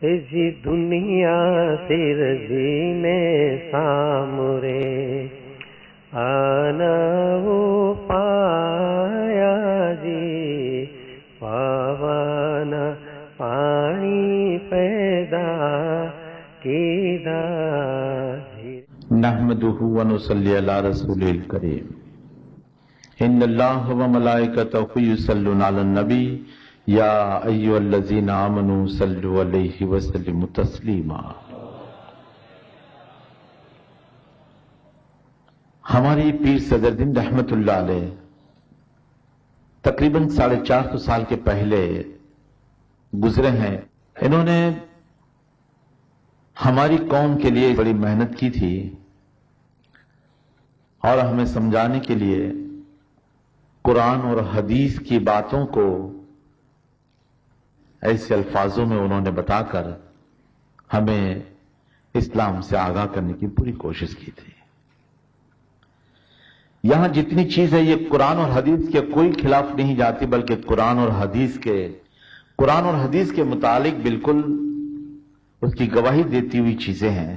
ایسی دنیا سرزی میں سامرے آنا وہ پایا جی پاوانا پانی پیدا کیدا نحمده ونصلی علی رسول الکریم ان اللہ وملائکتہ یصلون علی النبی یا ایھا الذین آمنوا صلوا علیہ وسلموا تسلیما۔ ہماری پیر صدرالدین رحمت اللہ علیہ تقریباً 450 سال کے پہلے گزرے ہیں۔ انہوں نے ہماری قوم کے لیے بڑی محنت کی تھی اور ہمیں سمجھانے کے لیے قرآن اور حدیث کی باتوں کو ایسے الفاظوں میں انہوں نے بتا کر ہمیں اسلام سے آگاہ کرنے کی پوری کوشش کی تھی۔ یہاں جتنی چیز ہے یہ قرآن اور حدیث کے کوئی خلاف نہیں جاتی، بلکہ قرآن اور حدیث کے متعلق بالکل اس کی گواہی دیتی ہوئی چیزیں ہیں۔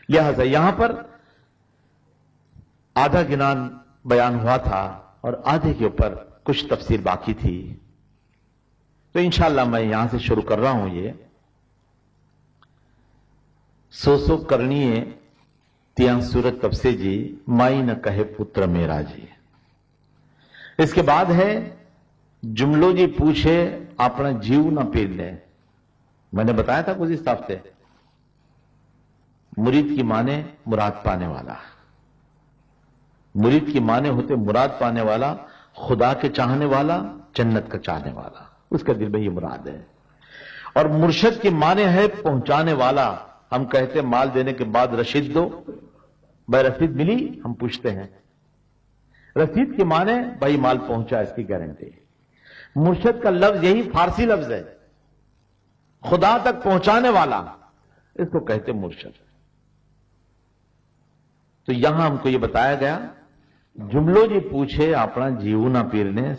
لہذا یہاں پر آدھا گنان بیان ہوا تھا اور آدھے کے اوپر کچھ تفسیر باقی تھی، تو انشاءاللہ میں یہاں سے شروع کر رہا ہوں۔ یہ سو کرنیے تیاں صورت تب سے جی مائی نہ کہے پتر میرا جی۔ اس کے بعد ہے جملو جی پوچھے اپنا جیو نہ پیر لے۔ میں نے بتایا تھا کچھ اس ہفتے مرید کی معنی مراد پانے والا، مرید کی معنی ہوتے مراد پانے والا، خدا کے چاہنے والا، جنت کا چاہنے والا، اس کا دل میں یہ مراد ہے۔ اور مرشد کی معنی ہے پہنچانے والا۔ ہم کہتے ہیں مال دینے کے بعد رسید دو، بھائی رسید ملی؟ ہم پوچھتے ہیں رسید کی معنی بھائی مال پہنچا، اس کی گارنٹی۔ مرشد کا لفظ یہی فارسی لفظ ہے، خدا تک پہنچانے والا، اس کو کہتے مرشد۔ تو یہاں ہم کو یہ بتایا گیا جملو جی پوچھے اپنا جیو نہ پیر نے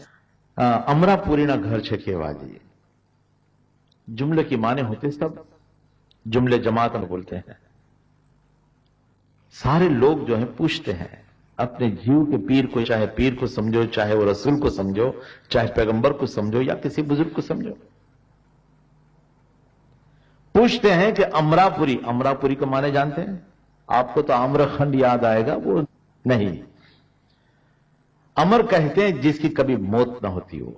امرا پوری نہ گھر چھکے واجی۔ جملے کی معنی ہوتے سب جملے جماعت میں بولتے ہیں۔ سارے لوگ جو ہیں پوچھتے ہیں اپنے جیو کے پیر کو، چاہے پیر کو سمجھو، چاہے وہ رسول کو سمجھو، چاہے پیغمبر کو سمجھو یا کسی بزرگ کو سمجھو، پوچھتے ہیں کہ امرا پوری کا معنی جانتے ہیں؟ آپ کو تو امر کھنڈ یاد آئے گا، وہ نہیں۔ امر کہتے ہیں جس کی کبھی موت نہ ہوتی ہو،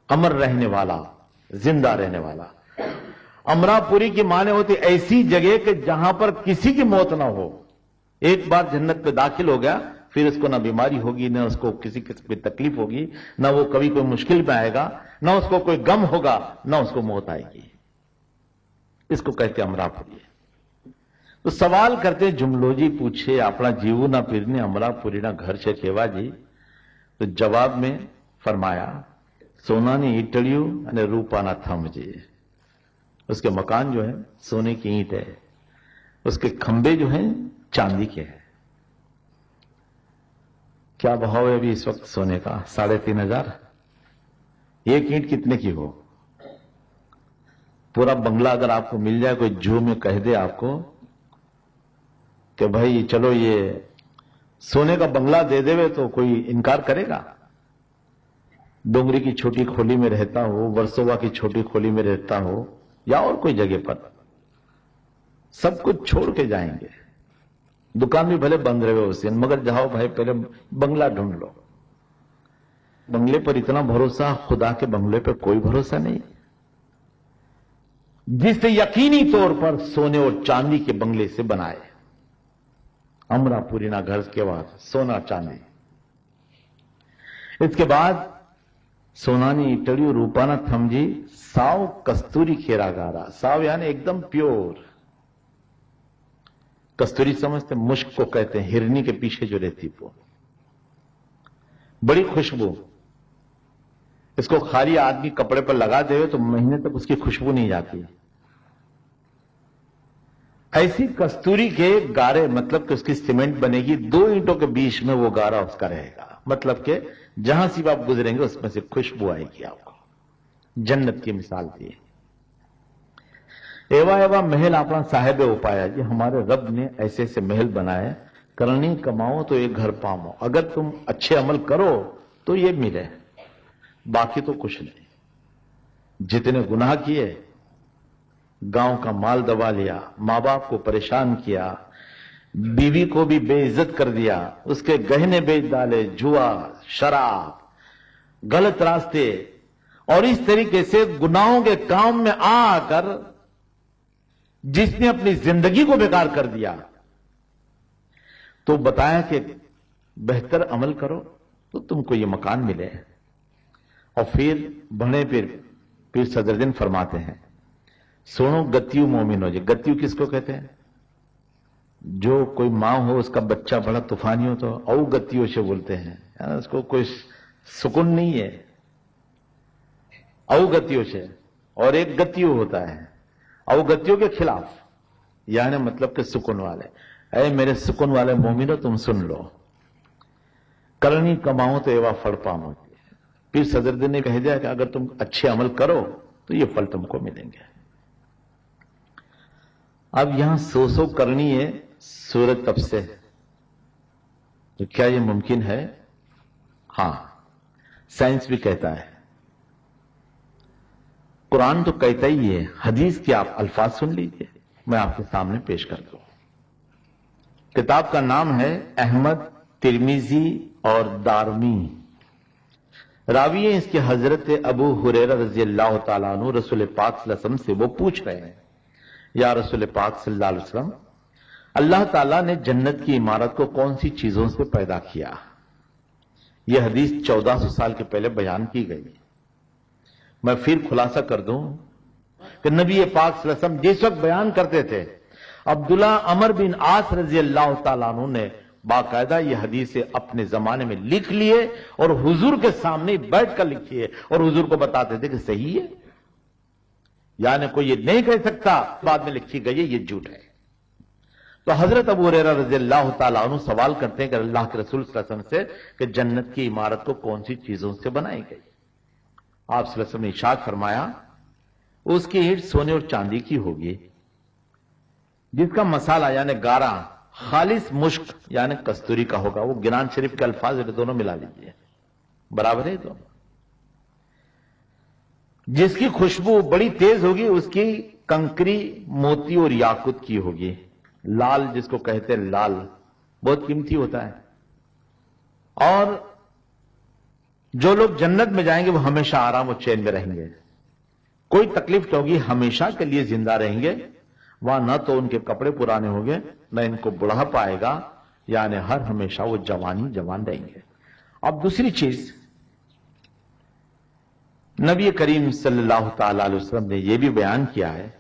امر رہنے والا، زندہ رہنے والا۔ امرا پوری کی معنی ہوتی ایسی جگہ کہ جہاں پر کسی کی موت نہ ہو۔ ایک بار جنت پہ داخل ہو گیا پھر اس کو نہ بیماری ہوگی، نہ اس کو کسی قسم کی تکلیف ہوگی، نہ وہ کبھی کوئی مشکل میں آئے گا، نہ اس کو کوئی غم ہوگا، نہ اس کو موت آئے گی۔ اس کو کہتے ہیں امرا پوری۔ تو سوال کرتے جملو جی پوچھے اپنا جیو نہ پیرنے امرا پوری نہ گھر سے کھیوا جی۔ تو جواب میں فرمایا سونا نے ایٹڑیو یعنی روپا نہ تھم جی۔ اس کے مکان جو ہے سونے کی اینٹ ہے، اس کے کھمبے جو ہیں چاندی کے ہیں۔ کیا بھاؤ ہے ابھی اس وقت سونے کا؟ 3500۔ ایک اینٹ کتنے کی ہو؟ پورا بنگلہ اگر آپ کو مل جائے، کوئی جو میں کہہ دے آپ کو کہ بھائی چلو یہ سونے کا بنگلہ دے دے تو کوئی انکار کرے گا؟ ڈونگری کی چھوٹی کھولی میں رہتا ہو، ورسووا کی چھوٹی کھولی میں رہتا ہو یا اور کوئی جگہ پر، سب کچھ چھوڑ کے جائیں گے۔ دکان بھی بھلے بند رہے اسے، مگر جاؤ بھائی پہلے بنگلہ ڈھونڈ لو۔ بنگلے پر اتنا بھروسہ، خدا کے بنگلے پر کوئی بھروسہ نہیں، جس سے یقینی طور پر سونے اور چاندی کے بنگلے سے بنائے۔ امرا پوری نہ گھر کے بعد سونا چاندی۔ اس کے بعد سونانی اٹڑی روپانا تھمجی ساو کستوری کھیرا گارا۔ ساو یعنی ایک دم پیور۔ کستوری سمجھتے مشک کو کہتے ہیں، ہرنی کے پیچھے جو رہتی وہ بڑی خوشبو۔ اس کو خالی آدمی کپڑے پر لگا دے تو مہینے تک اس کی خوشبو نہیں جاتی۔ ایسی کستوری کے گارے، مطلب کہ اس کی سیمنٹ بنے گی، 2 اینٹوں کے بیچ میں وہ گارا اس کا رہے گا، مطلب کہ جہاں سے آپ گزریں گے اس میں سے خوشبو آئے گی آپ کو۔ जन्नत की मिसाल दी। एवा एवा महल अपना साहेब उपाया, ये हमारे रब ने ऐसे ऐसे महल बनाए, करनी कमाओ तो एक घर पाओ, अगर तुम अच्छे अमल करो तो ये मिले, बाकी तो कुछ नहीं। जितने गुनाह किए, गांव का माल दबा लिया, मां बाप को परेशान किया, बीवी को भी बेइज्जत कर दिया, उसके गहने बेच डाले, जुआ, शराब, गलत रास्ते, और इस तरीके से गुनाहों के काम में आकर जिसने अपनी जिंदगी को बेकार कर दिया, तो बताया कि बेहतर अमल करो तो तुमको ये मकान मिले। और फिर बड़े पीर सदरुद्दीन फरमाते हैं, सुनो गत्यू मोमिनो जी। गत्यू किसको कहते हैं? जो कोई मां हो, उसका बच्चा बड़ा तूफानी हो तो औ गत्यू से बोलते हैं, उसको कोई सुकून नहीं है, औ गत्यू से। और एक गत्यू होता है अवगत्यों के खिलाफ, यानी मतलब कि सुकून वाले। ऐ मेरे सुकून वाले मोमिनो तुम सुन लो, करनी कमाओ तो एवा फल पाओ। पीर सदरुद्दीन ने कह दिया कि अगर तुम अच्छे अमल करो तो ये फल तुमको मिलेंगे। अब यहां सो करनी है सूरज तब से, तो क्या ये मुमकिन है? हां, साइंस भी कहता है, कुरान तो कहता ही है, हदीस के आप अल्फाज सुन लीजिए, मैं आपके सामने पेश कर दूं। किताब का नाम है अहमद, तिरमिजी और दारमी। रावी है इसके हजरत अबू हुरैरा रजी अल्लाह तआला अन्हु, रसूल पाक सल्लल्लाहु अलैहि वसल्लम से वो पूछ रहे हैं, या रसूल पाक सल्लल्लाहु अलैहि वसल्लम, अल्लाह ताला ने जन्नत की इमारत को कौन सी चीजों से पैदा किया? यह हदीस 1400 साल के पहले बयान की गई। मैं फिर खुलासा कर दूं कि नबी पाक सल्लल्लाहु अलैहि वसल्लम जिस वक्त बयान करते थे, अब्दुल्ला अमर बिन आस रजी अल्लाह तआला अन्हु ने बाकायदा ये हदीसें अपने जमाने में लिख लिए और हुजूर के सामने बैठकर लिखी है, और हुजूर को बताते थे कि सही है, यानी कोई ये नहीं कह सकता बाद में लिखी गई है ये झूठ है। तो हजरत अबू हुरैरा रज़ी अल्लाह तआला अन्हु सवाल करते हैं कि अल्लाह के रसूल सल्लल्लाहु अलैहि वसल्लम से कि जन्नत की इमारत को कौन सी चीजों से बनाई गई? आप सल्लल्लाहु अलैहि वसल्लम ने इरशाद फरमाया, उसकी ईंट सोने और चांदी की होगी, जिसका मसाला यानी गारा खालिस मुश्क यानी कस्तूरी का होगा। वो गिरान शरीफ के अल्फाज दोनों मिला लीजिए, बराबर है दोनों। जिसकी खुशबू बड़ी तेज होगी, उसकी कंकरी मोती और याकुत की होगी। लाल जिसको कहते हैं लाल, बहुत कीमती होता है। और जो लोग जन्नत में जाएंगे वो हमेशा आराम और चैन में रहेंगे, कोई तकलीफ होगी, हमेशा के लिए जिंदा रहेंगे। वहां न तो उनके कपड़े पुराने होंगे, न इनको बुढ़ापा आएगा, यानी हर हमेशा वो जवान रहेंगे। अब दूसरी चीज, नबी करीम सल्लल्लाहु ताला अलैहि वसल्लम ने यह भी बयान किया है,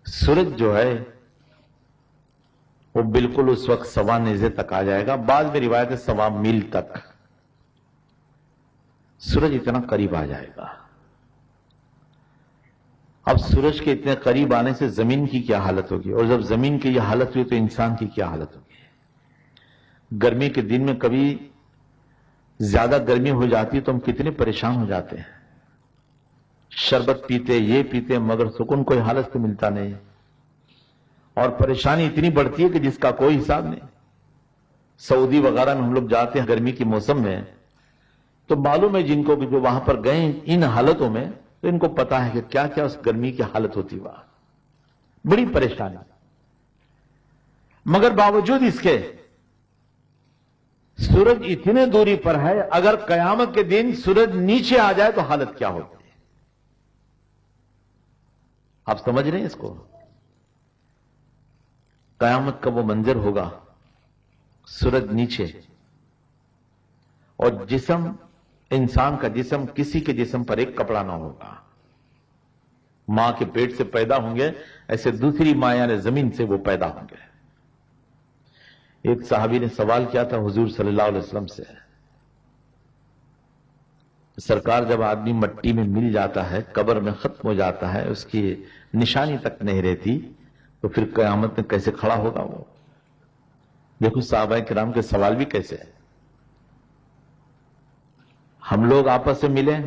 सूरज जो है वो बिल्कुल उस वक्त 1.25 नेज़े तक आ जाएगा, बाद में रिवायत है 1.25 मील तक सूरज इतना करीब आ जाएगा। अब सूरज के इतने करीब आने से जमीन की क्या हालत होगी, और जब जमीन की यह हालत हुई तो इंसान की क्या हालत होगी। गर्मी के दिन में कभी ज्यादा गर्मी हो जाती है तो हम कितने परेशान हो जाते हैं, शरबत पीते, ये पीते, मगर सुकून कोई हालत से मिलता नहीं, और परेशानी इतनी बढ़ती है कि जिसका कोई हिसाब नहीं। सऊदी वगैरह में हम लोग जाते हैं गर्मी के मौसम में, तो मालूम है जिनको भी जो वहां पर गए इन हालतों में, तो इनको पता है कि क्या क्या उस गर्मी की हालत होती, वहां बड़ी परेशानी। मगर बावजूद इसके सूरज इतने दूरी पर है, अगर कयामत के दिन सूरज नीचे आ जाए तो हालत क्या होगी, आप समझ रहे हैं इसको? कयामत का वो मंजर होगा, सूरज नीचे, और जिस्म, इंसान का जिस्म, किसी के जिस्म पर एक कपड़ा ना होगा। मां के पेट से पैदा होंगे, ऐसे दूसरी मां यानी जमीन से वो पैदा होंगे। एक साहबी ने सवाल किया था हुजूर सल्लल्लाहु अलैहि वसल्लम से, सरकार जब आदमी मट्टी में मिल जाता है, कब्र में खत्म हो जाता है, उसकी निशानी तक नहीं रहती, तो फिर कयामत में कैसे खड़ा होगा वो? देखो साहबा किराम के सवाल भी कैसे है। हम लोग आपस से मिले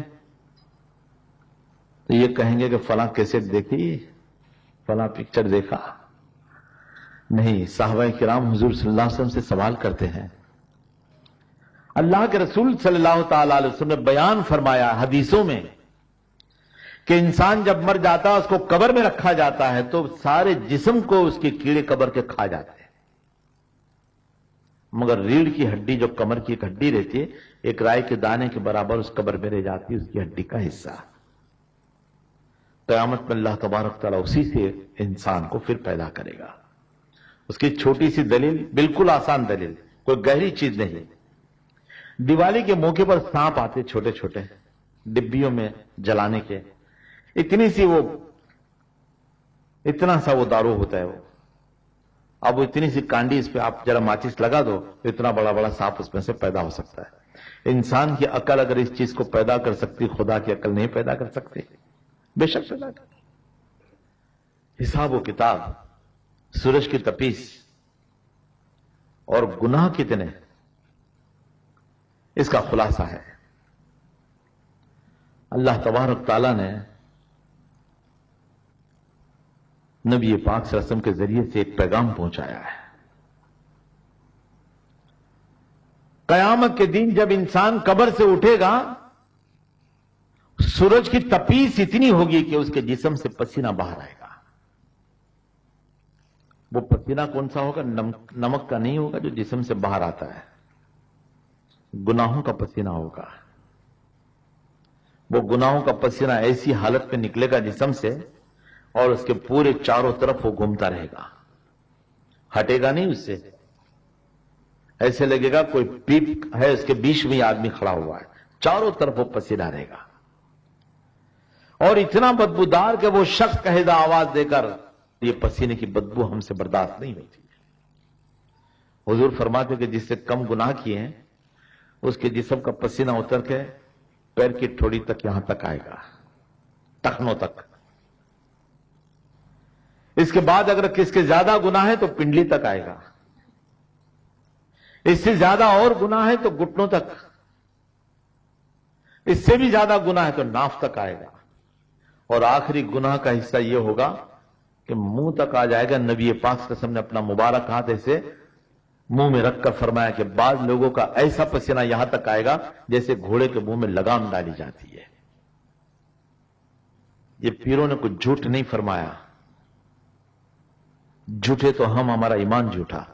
तो ये कहेंगे कि फलां कैसेट देखी, फलां पिक्चर देखा। नहीं, साहबा किराम हुजूर सल्लल्लाहु अलैहि वसल्लम से सवाल करते हैं। अल्लाह के रसूल सल्लल्लाहु ताला अलैहि वसल्लम ने बयान फरमाया हदीसों में कि इंसान जब मर जाता है, उसको कब्र में रखा जाता है तो सारे जिस्म को उसके कीड़े कब्र के खा जाते हैं, मगर रीढ़ की हड्डी, जो कमर की एक हड्डी रहती है, एक राई के दाने के बराबर उस कब्र में रह जाती है, उसकी हड्डी का हिस्सा। क़यामत में अल्लाह तबारक तआला उसी से इंसान को फिर पैदा करेगा। उसकी छोटी सी दलील, बिल्कुल आसान दलील, कोई गहरी चीज नहीं। दिवाली के मौके पर सांप आते छोटे छोटे डिब्बियों में जलाने के, इतना सा वो दारू होता है वो। अब वो इतनी सी कांडी, इस पे आप जरा माचिस लगा दो तो इतना बड़ा बड़ा सांप उसमें से पैदा हो सकता है। इंसान की अकल अगर इस चीज को पैदा कर सकती, खुदा की अकल नहीं पैदा कर सकती? बेशक पैदा कर। हिसाब व किताब, सूरज की तपीस और गुनाह कितने, इसका खुलासा है। अल्लाह तबारक ताला ने नबी पाक सल्लल्लाहु अलैहि वसल्लम के जरिए से एक पैगाम पहुंचाया है। कयामत के दिन जब इंसान कब्र से उठेगा, सूरज की तपीस इतनी होगी कि उसके जिस्म से पसीना बाहर आएगा। वो पसीना कौन सा होगा? नमक का नहीं होगा जो जिस्म से बाहर आता है, गुनाहों का पसीना होगा। वो गुनाहों का पसीना ऐसी हालत में निकलेगा जिस्म से, और उसके पूरे चारों तरफ वो घूमता रहेगा, हटेगा नहीं उससे। ऐसे लगेगा कोई पीप है, उसके बीच में आदमी खड़ा हुआ है, चारों तरफ वो पसीना रहेगा। और इतना बदबूदार कि वो शख्स कहेगा आवाज देकर, ये पसीने की बदबू हमसे बर्दाश्त नहीं होती। हुजूर फरमाते कि जिससे कम गुनाह किए हैं उसके जिस्म का पसीना उतर के पैर की ठोड़ी तक, यहां तक आएगा, टखनों तक। इसके बाद अगर किसके ज्यादा गुनाह है तो पिंडली तक आएगा, इससे ज्यादा और गुनाह है तो घुटनों तक, इससे भी ज्यादा गुनाह है तो नाफ तक आएगा, और आखिरी गुनाह का हिस्सा यह होगा कि मुंह तक आ जाएगा। नबी पाक सल्लल्लाहु अलैहि वसल्लम ने अपना मुबारक हाथ ऐसे मुंह में रखकर फरमाया कि बाद लोगों का ऐसा पसीना यहां तक आएगा जैसे घोड़े के मुंह में लगाम डाली जाती है। ये पीरों ने कुछ झूठ नहीं फरमाया, झूठे तो हम, हमारा ईमान झूठा।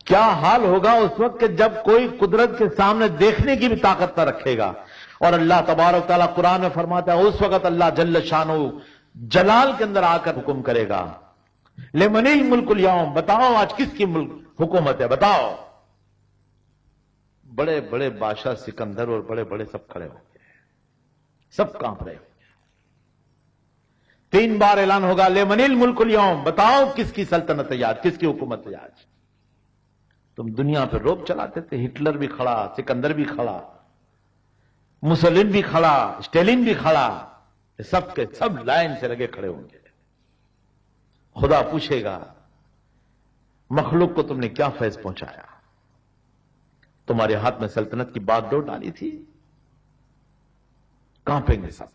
क्या हाल होगा उस वक्त कि जब कोई कुदरत के सामने देखने की भी ताकत न रखेगा। और अल्लाह तबारक तआला कुरान में फरमाता है, उस वक्त अल्लाह जल्ल शानो जलाल के अंदर आकर हुक्म करेगा, लिमनिल मुल्कुल यौम, बताओ आज किसकी मुल्क हुकूमत है, बताओ। बड़े बड़े बादशाह सिकंदर और बड़े बड़े सब खड़े होंगे, सब कांप रहे होंगे। 3 बार ऐलान होगा, लिमनिल मुल्कुल यौम, बताओ किसकी सल्तनत है आज, किसकी हुकूमत है आज। तुम दुनिया पर रोब चलाते थे, हिटलर भी खड़ा, सिकंदर भी खड़ा, मुसलिन भी खड़ा, स्टेलिन भी खड़ा, सब के सब लाइन से लगे खड़े होंगे। खुदा पूछेगा, मखलूक को तुमने क्या फैज पहुंचाया? तुम्हारे हाथ में सल्तनत की बागडोर डाली थी। कांपेंगे सब,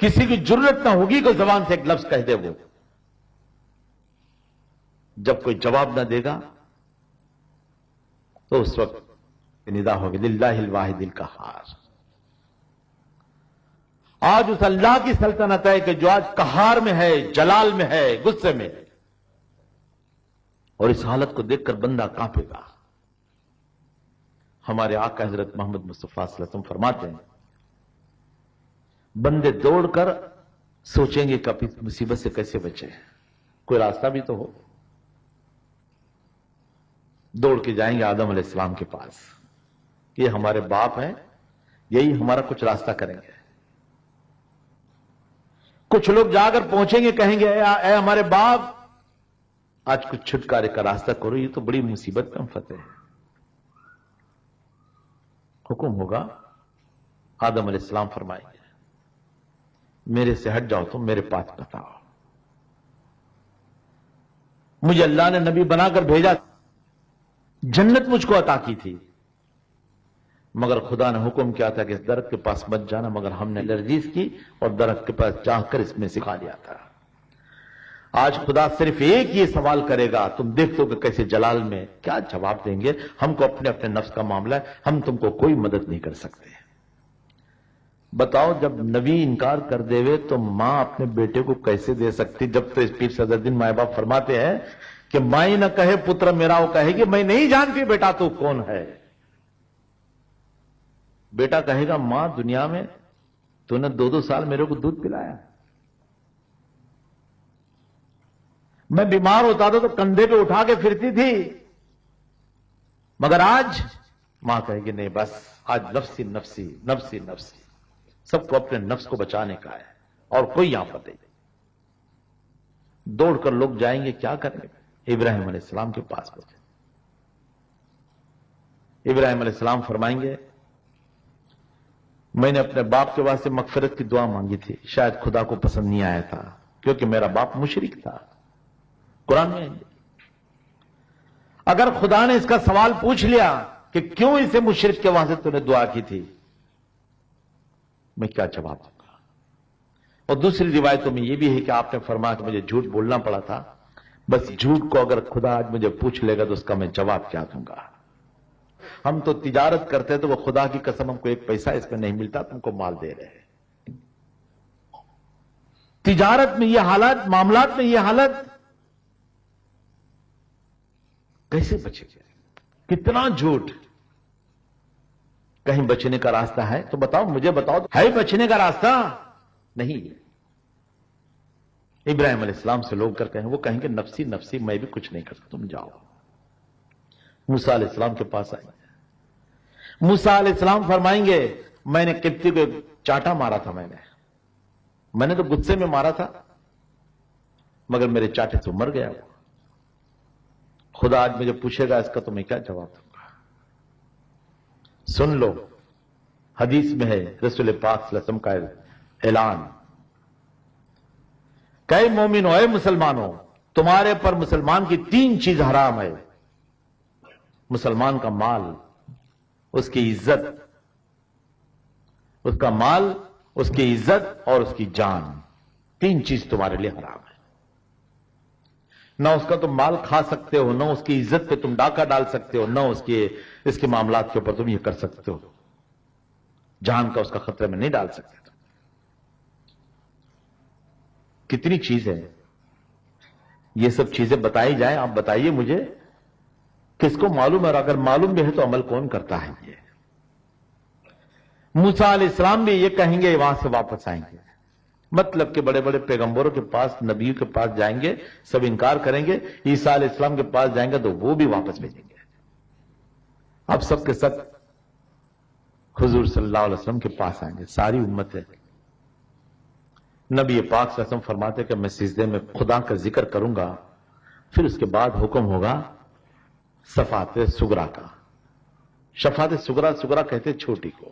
किसी की जरूरत ना होगी कोई जबान से एक लफ्ज कह दे। वो जब कोई जवाब ना देगा तो उस वक्त निदा होगी, लिल्लाहिल वाहिदिल कहार। आज उस अल्लाह की सल्तनत है कि जो आज कहार में है, जलाल में है, गुस्से में है। और इस हालत को देखकर बंदा कांपेगा। हमारे आका हजरत मोहम्मद मुस्तफा सल्लल्लाहु अलैहि वसल्लम फरमाते हैं, बंदे दौड़कर सोचेंगे कि इस मुसीबत से कैसे बचे, कोई रास्ता भी तो हो। दौड़ के जाएंगे आदम अलैहिस्सलाम के पास, ये हमारे बाप हैं, यही हमारा कुछ रास्ता करेंगे। कुछ लोग जाकर पहुंचेंगे, कहेंगे ऐ हमारे बाप, आज कुछ छुटकारे का रास्ता करो, ये तो बड़ी मुसीबत में हम फंसे हैं। हुक्म होगा, आदम अलैहिस्सलाम फरमाएंगे, मेरे से हट जाओ, तुम मेरे पास बताओ। मुझे अल्लाह ने नबी बनाकर भेजा, जन्नत मुझको अता की थी, مگر خدا نے حکم کیا تھا کہ اس درخت کے پاس مت جانا، مگر ہم نے لرزش کی اور درخت کے پاس جا کر اس میں سکھا دیا تھا۔ آج خدا صرف ایک یہ سوال کرے گا، تم دیکھو کہ کیسے جلال میں کیا جواب دیں گے، ہم کو اپنے اپنے نفس کا معاملہ ہے، ہم تم کو کوئی مدد نہیں کر سکتے۔ بتاؤ جب نبی انکار کر دے وے تو ماں اپنے بیٹے کو کیسے دے سکتی؟ جب تو اس پیر صدرالدین مائی باپ فرماتے ہیں کہ مائی نہ کہے پتر میرا، وہ کہے گی میں نہیں جانتی بیٹا تو کون ہے۔ بیٹا کہے گا ماں دنیا میں تو نے 2-2 سال میرے کو دودھ پلایا، میں بیمار ہوتا تھا تو کندھے پہ اٹھا کے پھرتی تھی، مگر آج ماں کہے گی نہیں بس آج نفسی نفسی نفسی نفسی، سب کو اپنے نفس کو بچانے کا ہے اور کوئی یہاں پر نہیں۔ دوڑ کر لوگ جائیں گے، کیا کریں گے؟ ابراہیم علیہ السلام کے پاس پہنچے۔ ابراہیم علیہ السلام فرمائیں گے میں نے اپنے باپ کے واسطے مغفرت کی دعا مانگی تھی، شاید خدا کو پسند نہیں آیا تھا کیونکہ میرا باپ مشرک تھا۔ قرآن میں اگر خدا نے اس کا سوال پوچھ لیا کہ کیوں اسے مشرک کے واسطے تو نے دعا کی تھی، میں کیا جواب دوں گا؟ اور دوسری روایتوں میں یہ بھی ہے کہ آپ نے فرمایا کہ مجھے جھوٹ بولنا پڑا تھا، بس جھوٹ کو اگر خدا آج مجھے پوچھ لے گا تو اس کا میں جواب کیا دوں گا؟ ہم تو تجارت کرتے تو وہ خدا کی قسم ہم کو 1 پیسہ اس میں نہیں ملتا، تم کو مال دے رہے ہیں۔ تجارت میں یہ حالت، معاملات میں یہ حالت، کیسے بچے گے؟ کتنا جھوٹ! کہیں بچنے کا راستہ ہے تو بتاؤ، مجھے بتاؤ، ہے بچنے کا راستہ؟ نہیں۔ ابراہیم علیہ السلام سے لوگ کر کہیں، وہ کہیں کہ نفسی نفسی میں بھی کچھ نہیں کر سکتا، تم جاؤ۔ موسیٰ علیہ السلام کے پاس آئیں گے، موسیٰ علیہ السلام فرمائیں گے میں نے قبطی کو چاٹا مارا تھا، میں نے تو غصے میں مارا تھا، مگر میرے چاٹے سے مر گیا۔ خدا آج مجھے پوچھے گا اس کا تو میں کیا جواب دوں گا؟ سن لو، حدیث میں ہے رسول پاک صلی اللہ علیہ وسلم کا اعلان کہ اے مومنو، اے مسلمانوں، تمہارے پر مسلمان کی 3 چیز حرام ہے۔ مسلمان کا مال، اس کی عزت، اس کا مال، اس کی عزت اور اس کی جان، 3 چیز تمہارے لیے حرام ہے۔ نہ اس کا تم مال کھا سکتے ہو، نہ اس کی عزت پہ تم ڈاکہ ڈال سکتے ہو، نہ اس کے معاملات کے اوپر تم یہ کر سکتے ہو، جان کا اس کا خطرے میں نہیں ڈال سکتے تم۔ کتنی چیزیں یہ سب چیزیں بتائی جائیں، آپ بتائیے مجھے کس کو معلوم ہے؟ اور اگر معلوم بھی ہے تو عمل کون کرتا ہے؟ یہ موسیٰ علیہ السلام بھی یہ کہیں گے وہاں سے واپس آئیں گے، مطلب کہ بڑے بڑے پیغمبروں کے پاس، نبیوں کے پاس جائیں گے، سب انکار کریں گے، عیسیٰ علیہ السلام کے پاس جائیں گے تو وہ بھی واپس بھیجیں گے۔ اب سب کے سب حضور صلی اللہ علیہ وسلم کے پاس آئیں گے، ساری امت ہے۔ نبی پاک صلی اللہ علیہ وسلم فرماتے کہ میں سجدے میں خدا کا ذکر کروں گا، پھر اس کے بعد حکم ہوگا شفاعت صغریٰ کا۔ شفاعت صغریٰ کہتے چھوٹی کو،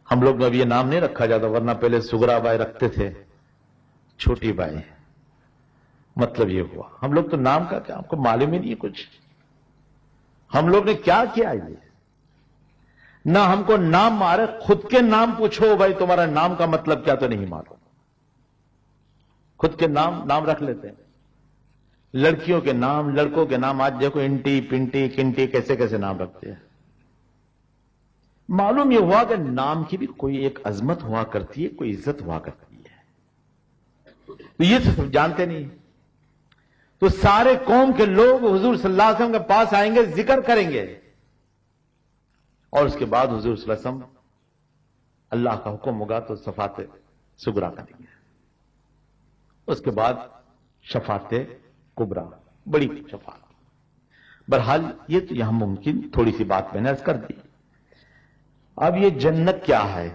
ہم لوگ میں اب یہ نام نہیں رکھا جاتا، ورنہ پہلے صغریٰ بائی رکھتے تھے، چھوٹی بائی۔ مطلب یہ ہوا ہم لوگ تو نام کا کیا، ہم کو معلوم ہی نہیں کچھ، ہم لوگ نے کیا کیا یہ؟ نہ ہم کو نام مارے، خود کے نام پوچھو بھائی تمہارا نام کا مطلب کیا، تو نہیں معلوم، خود کے نام رکھ لیتے ہیں۔ لڑکیوں کے نام، لڑکوں کے نام آج دیکھو انٹی پنٹی کنٹی کیسے کیسے نام رکھتے ہیں۔ معلوم یہ ہوا کہ نام کی بھی کوئی ایک عظمت ہوا کرتی ہے، کوئی عزت ہوا کرتی ہے، تو یہ تو سب جانتے نہیں۔ تو سارے قوم کے لوگ حضور صلی اللہ علیہ وسلم کے پاس آئیں گے، ذکر کریں گے، اور اس کے بعد حضور صلی اللہ علیہ وسلم اللہ کا حکم ہوگا تو شفاعت صغریٰ کریں گے، اس کے بعد شفاعت کبریٰ، بڑی شفاعت۔ بہرحال یہ تو یہاں ممکن تھوڑی سی بات میں نے عرض کر دی۔ اب یہ جنت کیا ہے؟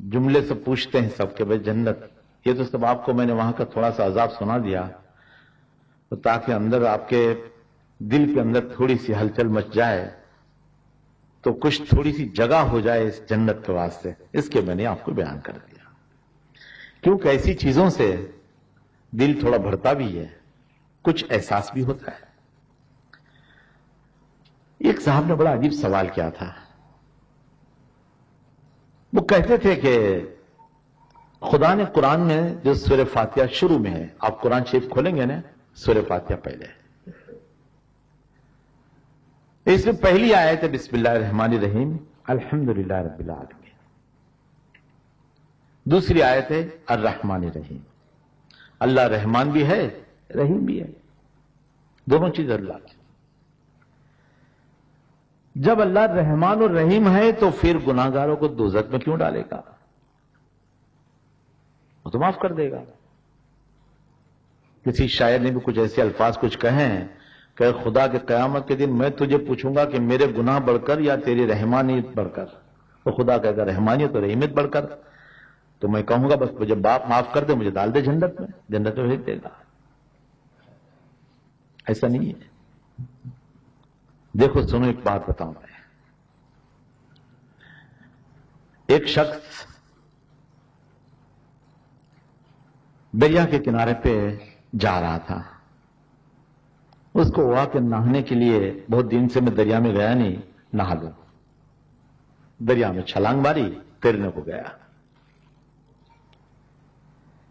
جملے سے پوچھتے ہیں سب کہ بھائی جنت، یہ تو سب آپ کو میں نے وہاں کا تھوڑا سا عذاب سنا دیا تو تاکہ اندر آپ کے دل کے اندر تھوڑی سی ہلچل مچ جائے، تو کچھ تھوڑی سی جگہ ہو جائے اس جنت کے واسطے، اس کے میں نے آپ کو بیان کر دیا، کیونکہ ایسی چیزوں سے دل تھوڑا بھرتا بھی ہے، کچھ احساس بھی ہوتا ہے۔ ایک صاحب نے بڑا عجیب سوال کیا تھا. وہ کہتے تھے کہ خدا نے قرآن میں جو سورہ فاتحہ شروع میں ہے، آپ قرآن شریف کھولیں گے نا، سورہ فاتحہ پہلے اس میں پہلی آیت ہے بسم اللہ الرحمن الرحیم الحمدللہ رب العالمین. دوسری آیت ہے الرحمن الرحیم. اللہ رحمان بھی ہے، رحیم بھی ہے، دونوں چیز اللہ کی. جب اللہ رحمان اور رحیم ہے تو پھر گناہگاروں کو دوزخ میں کیوں ڈالے گا؟ وہ تو معاف کر دے گا. کسی شاعر نے بھی کچھ ایسے الفاظ کچھ کہے ہیں کہ خدا کے قیامت کے دن میں تجھے پوچھوں گا کہ میرے گناہ بڑھ کر یا تیری رحمانیت بڑھ کر، تو خدا کہے گا رحمانیت اور رحیمیت بڑھ کر. تو میں کہوں گا بس مجھے باپ معاف کر دے، مجھے ڈال دے جنت میں، جنت میں بھیج دے گا. ایسا نہیں ہے. دیکھو سنو، ایک بات بتاؤں میں. ایک شخص دریا کے کنارے پہ جا رہا تھا. اس کو ہوا کہ نہانے کے لیے بہت دن سے میں دریا میں گیا نہیں، نہا لوں. دریا میں چھلانگ ماری، تیرنے کو گیا.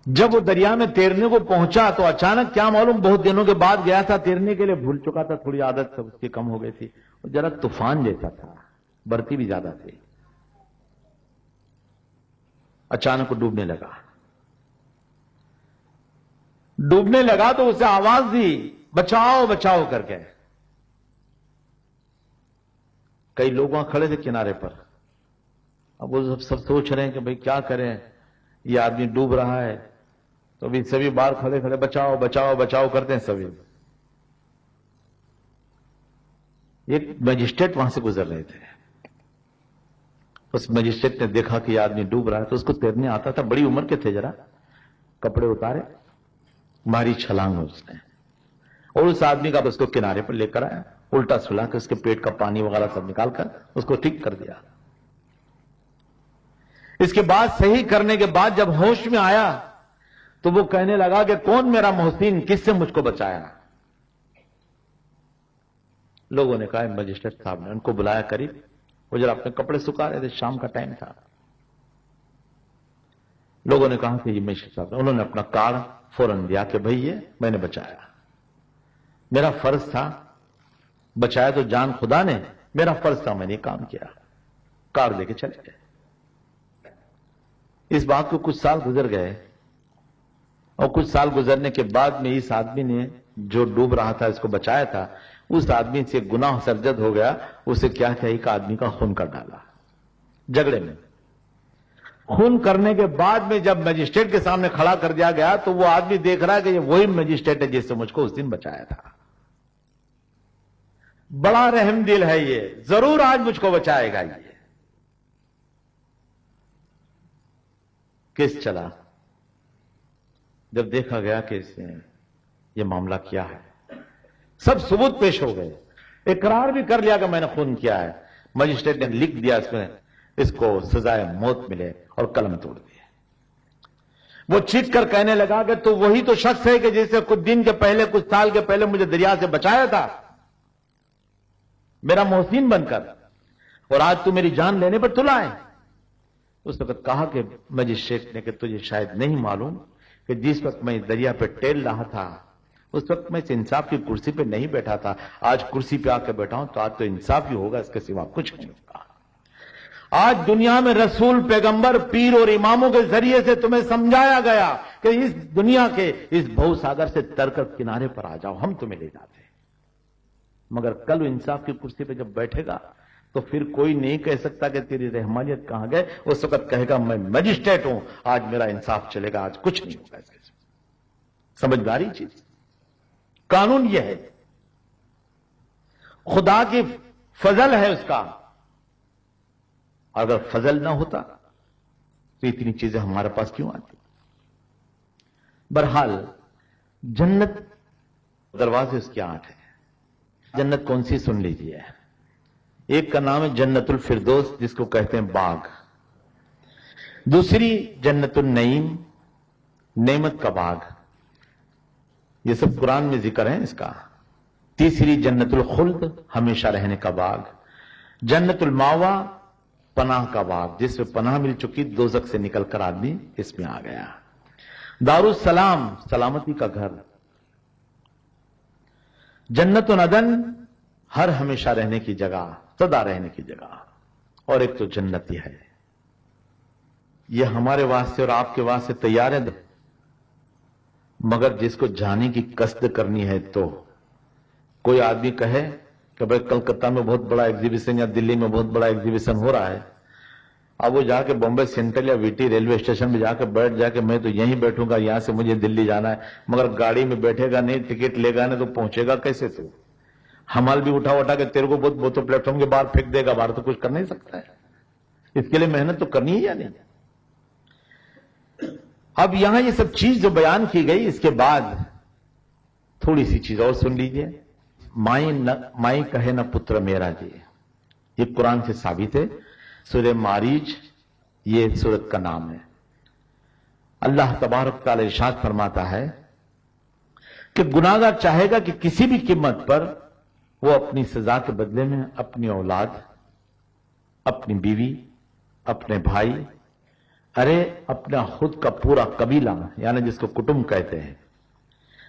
جب وہ دریا میں تیرنے کو پہنچا تو اچانک کیا معلوم، بہت دنوں کے بعد گیا تھا تیرنے کے لیے، بھول چکا تھا، تھوڑی عادت اس کی کم ہو گئی تھی. ذرا طوفان جیسا تھا، برتی بھی زیادہ تھی. اچانک وہ ڈوبنے لگا. ڈوبنے لگا تو اسے آواز دی بچاؤ بچاؤ کر کے. کئی لوگ وہاں کھڑے تھے کنارے پر. اب وہ سب سوچ رہے ہیں کہ بھئی کیا کریں، یہ آدمی ڈوب رہا ہے. تو ابھی سبھی باہر کھڑے کھڑے بچاؤ بچاؤ بچاؤ کرتے ہیں سبھی. ایک مجسٹریٹ وہاں سے گزر رہے تھے. اس مجسٹریٹ نے دیکھا کہ یہ آدمی ڈوب رہا ہے تو اس کو تیرنے آتا تھا، بڑی عمر کے تھے. ذرا کپڑے اتارے، ماری چھلانگ اس نے، اور اس آدمی کا اس کو کنارے پر لے کر آیا، الٹا سلا کے اس کے پیٹ کا پانی وغیرہ سب نکال کر اس کو ٹھیک کر دیا. اس کے بعد صحیح کرنے کے بعد جب ہوش میں آیا تو وہ کہنے لگا کہ کون میرا محسن، کس سے مجھ کو بچایا؟ لوگوں نے کہا مجسٹریٹ صاحب نے. ان کو بلایا قریب. وہ ذرا اپنے کپڑے سکھا رہے تھے، شام کا ٹائم تھا. لوگوں نے کہا کہ یہ مجسٹریٹ صاحب، انہوں نے اپنا کارڈ فوراً دیا کہ بھئی یہ میں نے بچایا، میرا فرض تھا. بچایا تو جان خدا نے، میرا فرض تھا، میں نے کام کیا. کارڈ دے کے چلے گئے. اس بات کو کچھ سال گزر گئے، اور کچھ سال گزرنے کے بعد میں اس آدمی نے جو ڈوب رہا تھا اس کو بچایا تھا، اس آدمی سے گناہ سرزد ہو گیا. اسے کیا کیا، ایک آدمی کا خون کر ڈالا جھگڑے میں. خون کرنے کے بعد میں جب مجسٹریٹ کے سامنے کھڑا کر دیا گیا تو وہ آدمی دیکھ رہا ہے کہ یہ وہی مجسٹریٹ ہے جس سے مجھ کو اس دن بچایا تھا. بڑا رحم دل ہے یہ، ضرور آج مجھ کو بچائے گا. یہ کیس چلا. جب دیکھا گیا کہ اس نے یہ معاملہ کیا ہے، سب ثبوت پیش ہو گئے، اقرار بھی کر لیا کہ میں نے خون کیا ہے. مجسٹریٹ نے لکھ دیا اس میں اس کو سزائے موت ملے اور قلم توڑ دیے. وہ چیخ کر کہنے لگا کہ تو وہی تو شخص ہے کہ جسے کچھ دن کے پہلے، کچھ سال کے پہلے مجھے دریا سے بچایا تھا میرا محسن بن کر، اور آج تو میری جان لینے پر تلا ہے. اس وقت کہا کہ مجسٹریٹ نے کہ تجھے شاید نہیں معلوم کہ جس وقت میں دریا پہ ٹہل رہا تھا اس وقت میں اس انصاف کی کرسی پہ نہیں بیٹھا تھا. آج کرسی پہ آ کے بیٹھا ہوں تو آج تو انصاف ہی ہوگا، اس کے سوا کچھ نہیں ہوگا. آج دنیا میں رسول، پیغمبر، پیر اور اماموں کے ذریعے سے تمہیں سمجھایا گیا کہ اس دنیا کے اس بھو ساگر سے تر کر کنارے پر آ جاؤ، ہم تمہیں لے جاتے ہیں. مگر کل انصاف کی کرسی پہ جب بیٹھے گا تو پھر کوئی نہیں کہہ سکتا کہ تیری رحمانیت کہاں گئے. اس وقت کہے گا میں مجسٹریٹ ہوں، آج میرا انصاف چلے گا، آج کچھ نہیں ہوگا. سمجھ میں آ رہی چیز؟ قانون یہ ہے، خدا کی فضل ہے اس کا. اگر فضل نہ ہوتا تو اتنی چیزیں ہمارے پاس کیوں آتی؟ بہرحال جنت دروازے اس کے 8 ہیں. جنت کون سی سن لیجیے. ایک کا نام ہے جنت الفردوس جس کو کہتے ہیں باغ. دوسری جنت النعیم، نعمت کا باغ. یہ سب قرآن میں ذکر ہے اس کا. तीसरी जन्नतुल खुल्द, हमेशा रहने का बाग। जन्नतुल मावा, पनाह का बाग, जिसमें पनाह मिल चुकी, दोजख से निकलकर आदमी इसमें आ गया। दारुस सलाम, सलामती का घर। जन्नतुन अदन, हर हमेशा रहने की जगह, सदा रहने की जगह। और एक तो जन्नती है, यह हमारे वास्ते और आपके वास्ते तैयार है, मगर जिसको जाने की कसद करनी है। तो कोई आदमी कहे कि भाई कलकत्ता में बहुत बड़ा एग्जीबिशन या दिल्ली में बहुत बड़ा एग्जीबिशन हो रहा है, अब वो जाके बॉम्बे सेंट्रल या वीटी रेलवे स्टेशन में जाकर बैठ जाके मैं तो यहीं बैठूंगा, यहां से मुझे दिल्ली जाना है, मगर गाड़ी में बैठेगा नहीं, टिकट लेगा नहीं, तो पहुंचेगा कैसे? तू हमाल भी उठा के तेरे को वो तो प्लेटफॉर्म के बाहर फेंक देगा, बाहर तो कुछ कर नहीं सकता है। इसके लिए मेहनत तो करनी है या नहीं? अब यहां ये सब चीज जो बयान की गई, इसके बाद थोड़ी सी चीज और सुन लीजिए। माई कहे न पुत्र मेरा जी, ये कुरान से साबित है। सूरह मारीज ये सूरत का नाम है। अल्लाह तबारक तआला इरशाद फरमाता है कि गुनाहगार चाहेगा कि किसी भी कीमत पर वो अपनी सजा के बदले में अपनी औलाद, अपनी बीवी, अपने भाई, अरे अपना खुद का पूरा कबीला, यानी जिसको कुटुंब कहते हैं,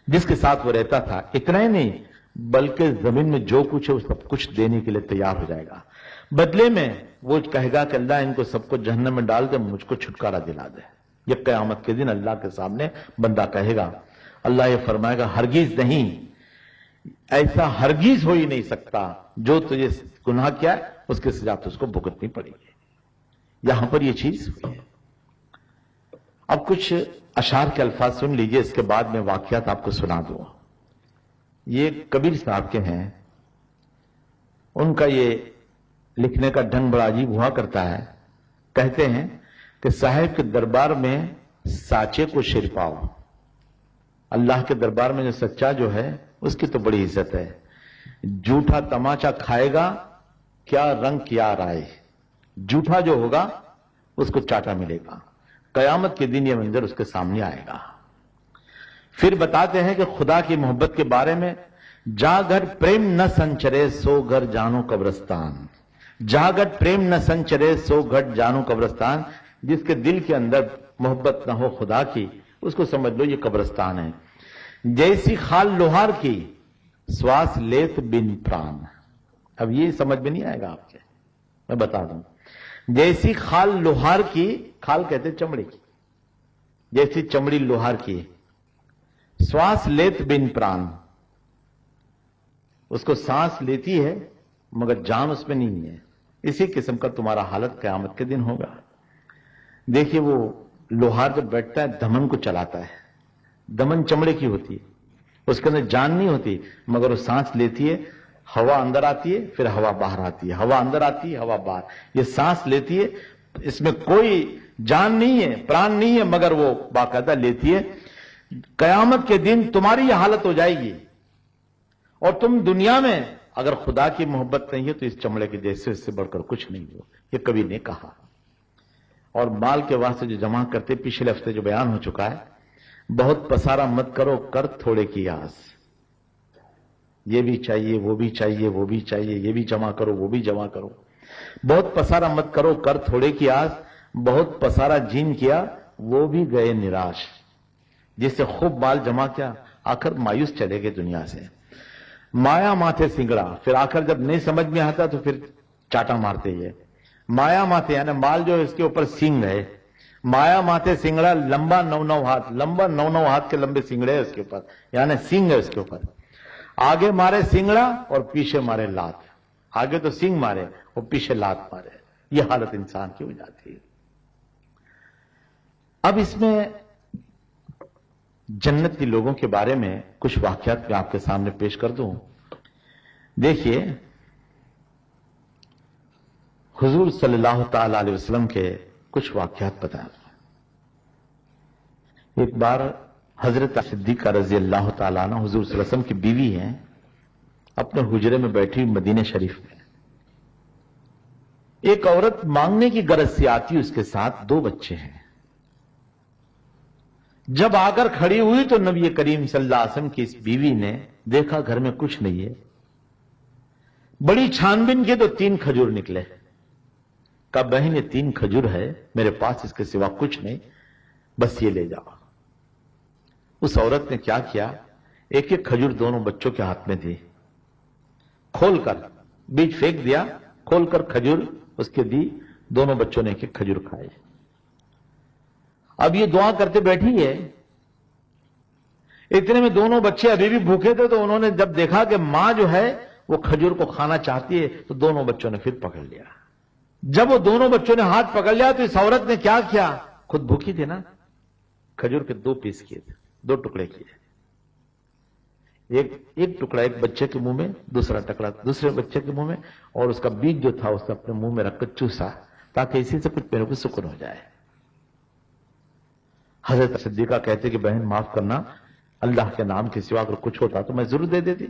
जिसके साथ वो रहता था, इतना ही नहीं बल्कि जमीन में जो कुछ है वो सब कुछ देने के लिए तैयार हो जाएगा। बदले में वो कहेगा कि अल्लाह इनको सबको जहन्नम में डाल दे, मुझको छुटकारा दिला दे। ये क़यामत के दिन अल्लाह के सामने बंदा कहेगा। अल्लाह ये फरमाएगा हरगिज नहीं, ऐसा हरगिज हो ही नहीं सकता, जो तुझे गुनाह किया उसकी सजा तुझको भुगतनी पड़ेगी। यहां पर यह चीज हुई है। अब कुछ अशार के अल्फाज सुन लीजिए, इसके बाद मैं वाकयात आपको सुना दूंगा। ये कबीर साहब के हैं, उनका ये लिखने का ढंग बड़ा अजीब हुआ करता है। कहते हैं कि साहिब के दरबार में साचे को सिर पाओ, अल्लाह के दरबार में जो सच्चा जो है उसकी तो बड़ी इज्जत है। झूठा तमाचा खाएगा क्या रंग क्या राय, झूठा जो होगा उसको चाटा मिलेगा। कयामत के दिन ये मंजर उसके सामने आएगा। फिर बताते हैं कि खुदा की मोहब्बत के बारे में, जा घर प्रेम न संचरे सो घर जानो कब्रस्तान, जा घर प्रेम न संचरे सो घर जानो कब्रस्तान। जिसके दिल के अंदर मोहब्बत न हो खुदा की, उसको समझ लो ये कब्रस्तान है। जैसी खाल लोहार की श्वास लेत बिन प्राण। अब ये समझ में नहीं आएगा आपके, मैं बता दूं। जैसी खाल लोहार की, खाल कहते चमड़ी की, जैसी चमड़ी लोहार की, श्वास लेत बिन प्राण, उसको सांस लेती है मगर जान उसमें नहीं है। इसी किस्म का तुम्हारा हालत कयामत के दिन होगा। देखिए वो लोहार जब बैठता है धमन को चलाता है, दमन चमड़े की होती है, उसके अंदर जान नहीं होती, मगर वो सांस लेती है, हवा अंदर आती है, फिर हवा बाहर आती है, हवा अंदर आती है, हवा बाहर, ये सांस लेती है, इसमें कोई जान नहीं है, प्राण नहीं है, मगर वो बाकायदा लेती है। कयामत के दिन तुम्हारी यह हालत हो जाएगी, और तुम दुनिया में अगर खुदा की मोहब्बत नहीं है तो इस चमड़े के जैसे इससे बढ़कर कुछ नहीं हो, ये कवि ने कहा। और माल के वास्ते जो जमा करते, पिछले हफ्ते जो बयान हो चुका है, बहुत पसारा मत करो कर थोड़े की आस, ये भी चाहिए वो भी चाहिए वो भी चाहिए, ये भी जमा करो वो भी जमा करो। बहुत पसारा मत करो कर थोड़े की आस, बहुत पसारा जीन किया वो भी गए निराश। जिससे खूब माल जमा किया आखिर मायूस चले गए दुनिया से। माया माथे सिंगड़ा, फिर आखिर जब नहीं समझ में आता तो फिर चाटा मारते ही। माया माथे यानी माल जो है इसके ऊपर सिंग है, माया माथे सिंगड़ा लंबा 9-9 हाथ, लंबा 9-9 हाथ के लंबे सिंगड़े है उसके ऊपर, यानी सिंग है उसके ऊपर। आगे मारे सिंगड़ा और पीछे मारे लात, आगे तो सिंग मारे और पीछे लात मारे, यह हालत इंसान की हो जाती है। अब इसमें जन्नती लोगों के बारे में कुछ वाकयात मैं आपके सामने पेश कर दूं। देखिए हुजूर सल्लल्लाहु ताला अलैहि वसल्लम के कुछ वाकयात बताया। एक बार हजरत सिद्दीका रजी अल्लाह ताला अन्हा हुजूर सल्लल्लाहु अलैहि वसल्लम की बीवी हैं, अपने हुजरे में बैठी मदीने शरीफ में। एक औरत मांगने की गरज से आती, उसके साथ 2 बच्चे हैं। जब आकर खड़ी हुई तो नबी करीम सल्लल्लाहु अलैहि वसल्लम की इस बीवी ने देखा घर में कुछ नहीं है। बड़ी छानबीन की तो 3 खजूर निकले। कहा बहन ये 3 खजूर है मेरे पास, इसके सिवा कुछ नहीं, बस ये ले जाओ। उस औरत ने क्या किया, एक एक खजूर दोनों बच्चों के हाथ में दी, खोलकर बीज फेंक दिया, खोलकर खजूर उसके दी, दोनों बच्चों ने एक एक खजूर खाए। अब ये दुआ करते बैठी है, इतने में दोनों बच्चे अभी भी भूखे थे, तो उन्होंने जब देखा कि मां जो है वो खजूर को खाना चाहती है, तो दोनों बच्चों ने फिर पकड़ लिया। जब वो दोनों बच्चों ने हाथ पकड़ लिया तो इस औरत ने क्या किया, खुद भूखी थी ना, खजूर के 2 पीस किए थे, 2 टुकड़े किए। एक टुकड़ा एक बच्चे के मुंह में, दूसरा टुकड़ा दूसरे बच्चे के मुंह में, और उसका बीज जो था उसने अपने मुंह में रखकर चूसा, ताकि इसी से कुछ मेरे को सुकून हो जाए। हजरत सिद्दीका कहते कि बहन माफ करना, अल्लाह के नाम के सिवा अगर कुछ होता तो मैं जरूर दे देती।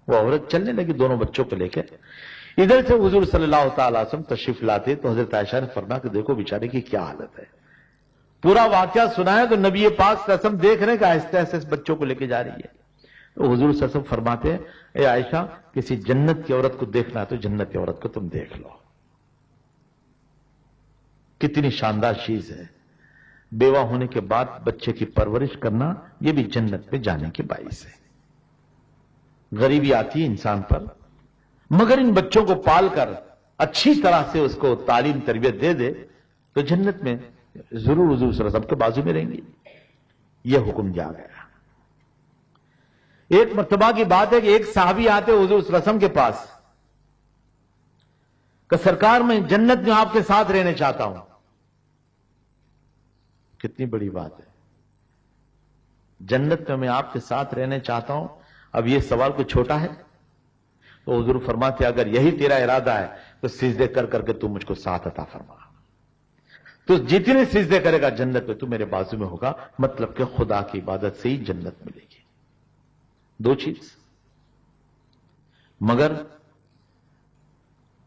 वो औरत चलने लगी दोनों बच्चों को लेकर। इधर से हुजूर सल्लल्लाहु अलैहि वसल्लम तशरीफ लाते तो हजरत आयशा ने फरमाया कि देखो बेचारे की क्या हालत है। पूरा वाकया सुनाया तो नबी पाक कसम देख रहे कि आहिस्ते आहिस्ते इस बच्चों को लेके जा रही है। तो हुजूर सल्लल्लाहु फरमाते हैं, ए आयशा किसी जन्नत की औरत को देखना है तो जन्नत की औरत को तुम देख लो। कितनी शानदार चीज है। बेवा होने के बाद बच्चे की परवरिश करना, यह भी जन्नत में जाने के बाइस है। गरीबी आती है इंसान पर, मगर इन बच्चों को पालकर अच्छी तरह से उसको तालीम तरबियत दे दे तो जन्नत में जरूर हुजूर सल्लल्लाहु अलैहि वसल्लम के बाजू में रहेंगी। यह हुक्म दिया गया। एक मर्तबा की बात है कि एक साहबी आते हुजूर सल्लल्लाहु अलैहि वसल्लम के पास कि सरकार मैं जन्नत में आपके साथ रहने चाहता हूं। कितनी बड़ी बात है, जन्नत में मैं आपके साथ रहने चाहता हूं। अब यह सवाल कोई छोटा है? तो हुजूर फरमाते अगर यही तेरा इरादा है तो सिजदे कर करके तू मुझको साथ अता फरमा। तो जितने सिजदे करेगा जन्नत में तू मेरे बाजू में होगा, मतलब कि खुदा की इबादत से ही जन्नत मिलेगी। 2 चीज। मगर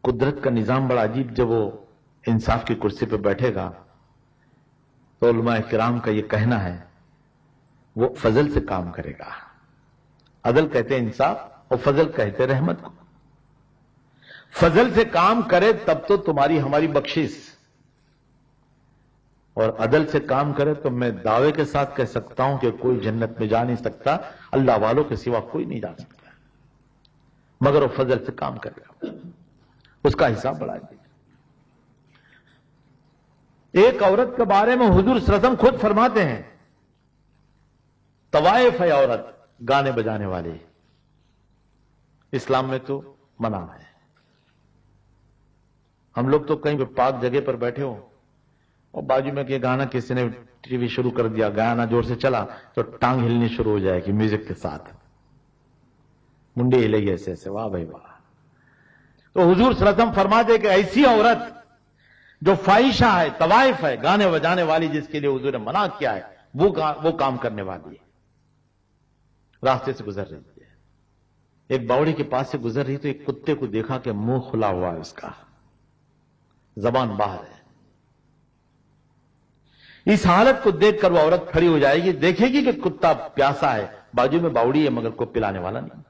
कुदरत का निजाम बड़ा अजीब, जब वो इंसाफ की कुर्सी पर बैठेगा तो उलमा किराम का यह कहना है वो फजल से काम करेगा। अदल कहते हैं इंसाफ और फजल कहते हैं रहमत को। फजल से काम करे तब तो तुम्हारी हमारी बख्शिश, और अदल से काम करे तो मैं दावे के साथ कह सकता हूं कि कोई जन्नत में जा नहीं सकता, अल्लाह वालों के सिवा कोई नहीं जा सकता। मगर वो फजल से काम करेगा, उसका हिसाब बढ़ा दिया। एक औरत के बारे में हुजूर सल्लल्लाहु अलैहि वसल्लम खुद फरमाते हैं, तवाइफ है औरत गाने बजाने वाली, इस्लाम में तो मना है। हम लोग तो कहीं पाक जगह पर बैठे हो और बाजू में कि गाना किसी ने टीवी शुरू कर दिया, गाना जोर से चला तो टांग हिलनी शुरू हो जाएगी म्यूजिक के साथ, मुंडी हिलेगी ऐसे ऐसे, वाह भाई वाह। तो हुजूर सल्लल्लाहु अलैहि वसल्लम फरमाते कि ऐसी औरत जो फाहिशा है, तवाइफ है, गाने बजाने वाली, जिसके लिए हुजूर ने मना किया है, वो काम करने वाली है। रास्ते से गुजर रही है, एक बावड़ी के पास से गुजर रही तो एक कुत्ते को देखा कि मुंह खुला हुआ है, उसका जबान बाहर है। इस हालत को देखकर वो औरत खड़ी हो जाएगी, देखेगी कि कुत्ता प्यासा है, बाजू में बावड़ी है मगर को पिलाने वाला नहीं।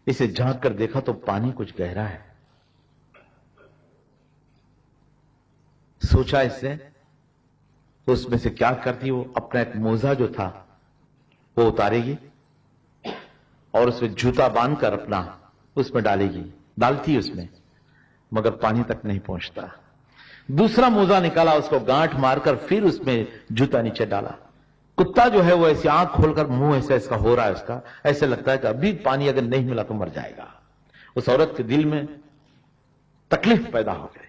इसे झांक कर देखा तो पानी कुछ गहरा है। सोचा इसने तो उसमें से क्या करती, वो अपना एक मोजा जो था वो उतारेगी और उसमें जूता बांधकर अपना उसमें डालेगी, डालती उसमें, मगर पानी तक नहीं पहुंचता। दूसरा मोजा निकाला, उसको गांठ मारकर फिर उसमें जूता नीचे डाला। कुत्ता जो है वो ऐसी आंख खोलकर मुंह ऐसे इसका हो रहा है, उसका ऐसे लगता है कि अभी पानी अगर नहीं मिला तो मर जाएगा। उस औरत के दिल में तकलीफ पैदा हो गई।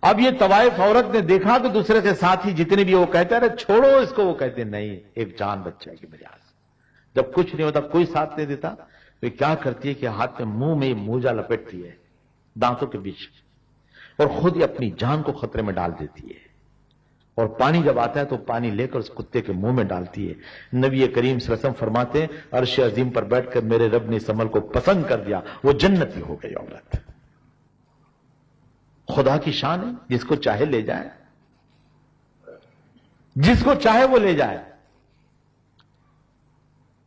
अब ये तवाइफ औरत ने देखा तो दूसरे के साथी जितने भी वो कहते हैं छोड़ो इसको, वो कहते नहीं, एक जान बच्चा की वजह से। जब कुछ नहीं होता, कोई साथ नहीं देता, तो क्या करती है कि हाथ में मुंह में मोजा लपेटती है दांतों के बीच, और खुद ही अपनी जान को खतरे में डाल देती है। और पानी जब आता है तो पानी लेकर उस कुत्ते के मुंह में डालती है। नबी करीम सल्लल्लाहु अलैहि वसल्लम फरमाते हैं, अर्श अजीम पर बैठकर मेरे रब ने इस अमल को पसंद कर दिया, वो जन्नती हो गई औरत। खुदा की शान है, जिसको चाहे ले जाए। जिसको चाहे वो ले जाए।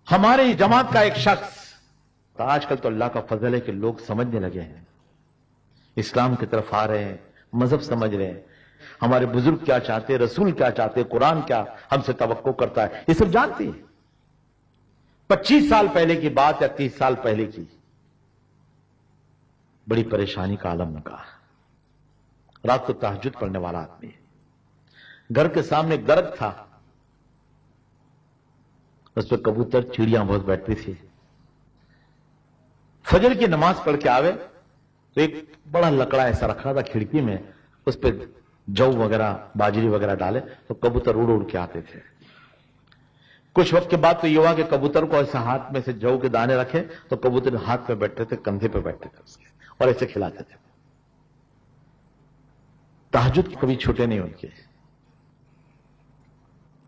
हमारे जमात का एक शख्स, तो आजकल तो अल्लाह का फजल है कि लोग समझने लगे हैं, इस्लाम की तरफ आ रहे हैं, मजहब समझ रहे हैं, हमारे बुजुर्ग क्या चाहते हैं, रसूल क्या चाहते हैं, कुरान क्या हमसे तवक्को करता है, ये सब जानते हैं। 25 साल पहले की बात या 30 साल पहले की, बड़ी परेशानी का आलम लगा। रात को तहज्जुद पढ़ने वाला आदमी, घर के सामने एक दरख्त था, उस पर कबूतर चिड़ियां बहुत बैठती थी। फजर की नमाज पढ़ के आवे तो एक बड़ा लकड़ा ऐसा रखा था खिड़की में, उस पर जौ वगैरह बाजरी वगैरह डाले तो कबूतर उड़ उड़ के आते थे। कुछ वक्त के बाद तो ये हुआ कि कबूतर को ऐसे हाथ में से जौ के दाने रखे तो कबूतर हाथ पे बैठते थे, कंधे पे बैठते थे उसके, और ऐसे खिलाते थे। तहज्जुद कभी छूटे नहीं उनके।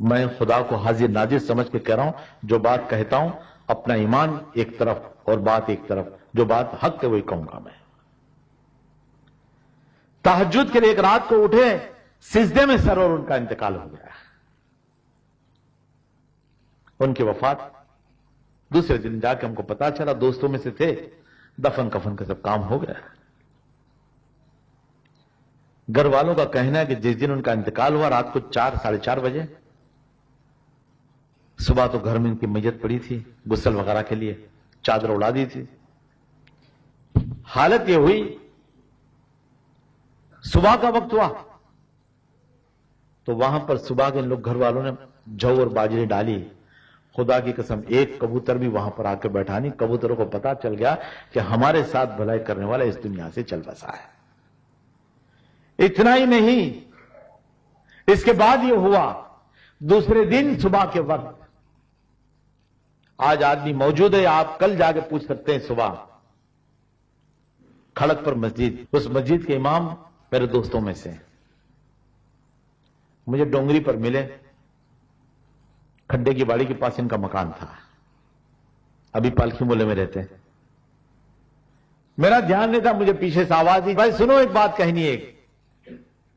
मैं खुदा को हाजिर नाजिर समझ के कह रहा हूं, जो बात कहता हूं अपना ईमान एक तरफ और बात एक तरफ, जो बात हक है वही कहूंगा मैं। तहज्जुद के लिए एक रात को उठे, सिजदे में सर और उनका इंतकाल हो गया। उनकी वफात दूसरे दिन जाके हमको पता चला, दोस्तों में से थे, दफन कफन का सब काम हो गया। घर वालों का कहना है कि जिस दिन उनका इंतकाल हुआ रात को 4 साढ़े 4 बजे, सुबह तो घर में इनकी मैयत पड़ी थी गुस्ल वगैरह के लिए, चादर उड़ा दी थी। हालत यह हुई, सुबह का वक्त हुआ तो वहां पर सुबह के लोग घर वालों ने जौ और बाजरी डाली। खुदा की कसम एक कबूतर भी वहां पर आकर बैठा नहीं। कबूतरों को पता चल गया कि हमारे साथ भलाई करने वाला इस दुनिया से चल बसा है। इतना ही नहीं, इसके बाद यह हुआ दूसरे दिन सुबह के वक्त, आज आदमी मौजूद है, आप कल जाके पूछ सकते हैं, सुबह खड़क पर मस्जिद, उस मस्जिद के इमाम मेरे दोस्तों में से मुझे डोंगरी पर मिले, खड्डे की बाड़ी के पास इनका मकान था, अभी पालखी मोहल्ले में रहते हैं। मेरा ध्यान नहीं था, मुझे पीछे से आवाज दी, भाई सुनो एक बात कहनी है।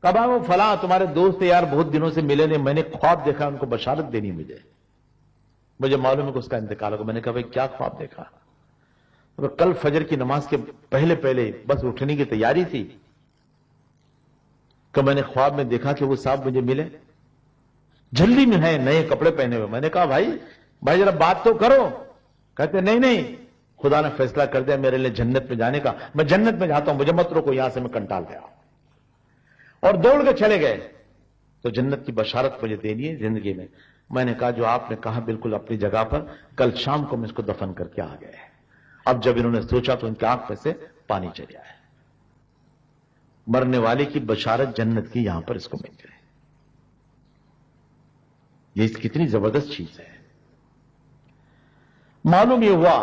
कब वो फला तुम्हारे दोस्त यार बहुत दिनों से मिले नहीं, मैंने ख्वाब देखा, उनको बशारत देनी मुझे मालूम है कि उसका इंतकाल होगा। मैंने कहा भाई क्या ख्वाब देखा? तो कल फजर की नमाज के पहले पहले बस उठने की तैयारी थी कि मैंने ख्वाब में देखा कि वो साहब मुझे मिले, जल्दी में है, नए कपड़े पहने हुए। मैंने कहा भाई जरा बात तो करो। कहते नहीं, खुदा ने फैसला कर दिया मेरे लिए जन्नत में जाने का, मैं जन्नत में जाता हूं, मुझे मत रोको, यहां से मैं कंटाल गया। और दौड़ के चले गए। तो जन्नत की बशारत मुझे देनी है जिंदगी में। मैंने कहा जो आपने कहा बिल्कुल अपनी जगह पर, कल शाम को मैं इसको दफन करके आ गए। अब जब इन्होंने सोचा तो उनकी आंख में से पानी चले आया। मरने वाले की बशारत जन्नत की यहां पर इसको मिल गई। ये कितनी जबरदस्त चीज है। मालूम यह हुआ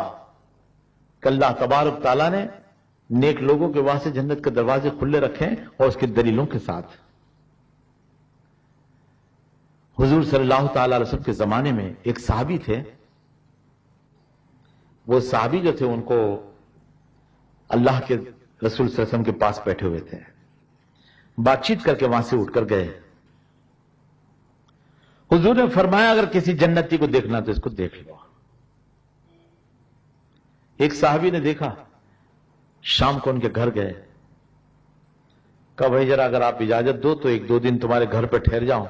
कि अल्लाह तबारक तआला ने नेक लोगों के वास्ते जन्नत के दरवाजे खुले रखे और उसके दलीलों के साथ। हुजूर सल्लल्लाहु तआला अलैहि वसल्लम के जमाने में एक सहाबी थे। वो सहाबी जो थे उनको अल्लाह के रसूल सल्लल्लाहु अलैहि वसल्लम के पास बैठे हुए थे, बातचीत करके वहां से उठकर गए। हुजूर ने फरमाया अगर किसी जन्नती को देखना तो इसको देख लो। एक साहबी ने देखा, शाम को उनके घर गए, कहा भाई जरा अगर आप इजाजत दो तो 1-2 दिन तुम्हारे घर पर ठहर जाऊं।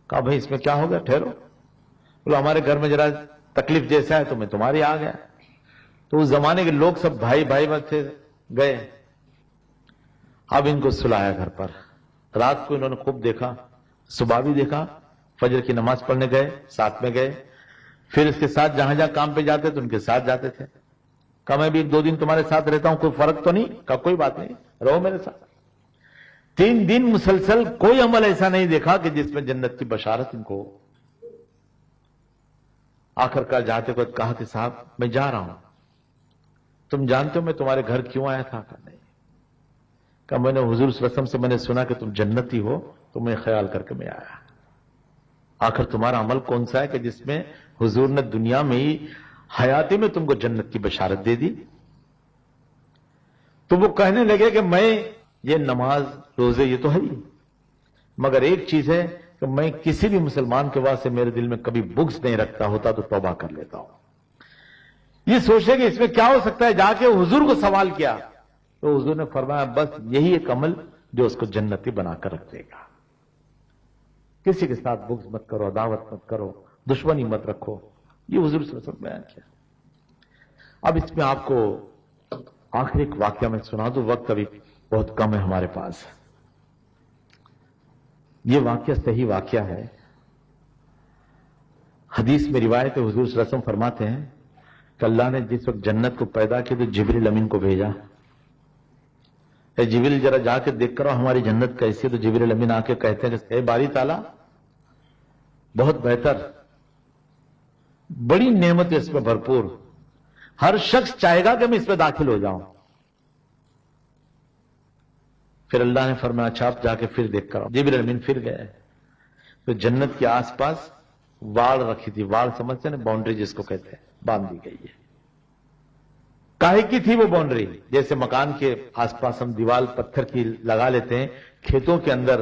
कहा भाई इसमें क्या हो गया, ठहरो। बोलो हमारे घर में जरा तकलीफ जैसा है तो मैं तुम्हारे आ गया। तो उस जमाने के लोग सब भाई भाई में थे, गए। अब इनको सुलाया घर पर। रात को इन्होंने खूब देखा, सुबह भी देखा, फजर की नमाज पढ़ने गए, साथ में गए, फिर इसके साथ जहां जहां काम पे जाते तो उनके साथ जाते थे। कहा मैं भी 1-2 दिन तुम्हारे साथ रहता हूं, कोई फर्क तो नहीं? कहा कोई बात नहीं, रहो मेरे साथ। 3 दिन मुसलसल कोई अमल ऐसा नहीं देखा कि जिसमें जन्नत की बशारत इनको। आखिरकार जाते वक्त कहा कि साहब मैं जा रहा हूं, तुम जानते हो मैं तुम्हारे घर क्यों आया था? कहा नहीं। कहा मैंने हुजूर सल्लल्लाहु अलैहि वसल्लम से मैंने सुना कि तुम जन्नती हो, तो मैं ख्याल करके मैं आया। आखिर तुम्हारा अमल कौन सा है कि जिसमें हुजूर ने दुनिया में ही हयाती में तुमको जन्नत की बशारत दे दी? तो वो कहने लगे कि मैं ये नमाज रोजे ये तो है ही, मगर एक चीज है کہ میں کسی بھی مسلمان کے واسطے میرے دل میں کبھی بغض نہیں رکھتا، ہوتا تو توبہ کر لیتا ہوں. یہ سوچے کہ اس میں کیا ہو سکتا ہے، جا کے حضور کو سوال کیا تو حضور نے فرمایا بس یہی ایک عمل جو اس کو جنتی بنا کر رکھ دے گا. کسی کے ساتھ بغض مت کرو، عداوت مت کرو، دشمنی مت رکھو. یہ حضور صلی اللہ علیہ وسلم نے بیان کیا. اب اس میں آپ کو آخری ایک واقعہ میں سنا دوں، وقت ابھی بہت کم ہے ہمارے پاس. یہ واقعہ صحیح واقعہ ہے. حدیث میں روایت ہے، حضور صلی اللہ علیہ وسلم فرماتے ہیں کہ اللہ نے جس وقت جنت کو پیدا کیا تو جبریل امین کو بھیجا. اے جبریل ذرا جا کے دیکھ کر ہماری جنت کیسی ہے. تو جبریل امین آ کے کہتے ہیں کہ اے باری تعالیٰ بہت بہتر، بڑی نعمت اس میں بھرپور، ہر شخص چاہے گا کہ میں اس میں داخل ہو جاؤں. پھر اللہ نے فرمایا اچھا آپ جا کے پھر دیکھ کر. جبریل امین پھر گئے تو جنت کے آس پاس واڑ رکھی تھی. واڑ سمجھتے ہیں نا، باؤنڈری جس کو کہتے ہیں، باندھ دی گئی ہے. کاہے کی تھی وہ باؤنڈری؟ جیسے مکان کے آس پاس ہم دیوال پتھر کی لگا لیتے ہیں، کھیتوں کے اندر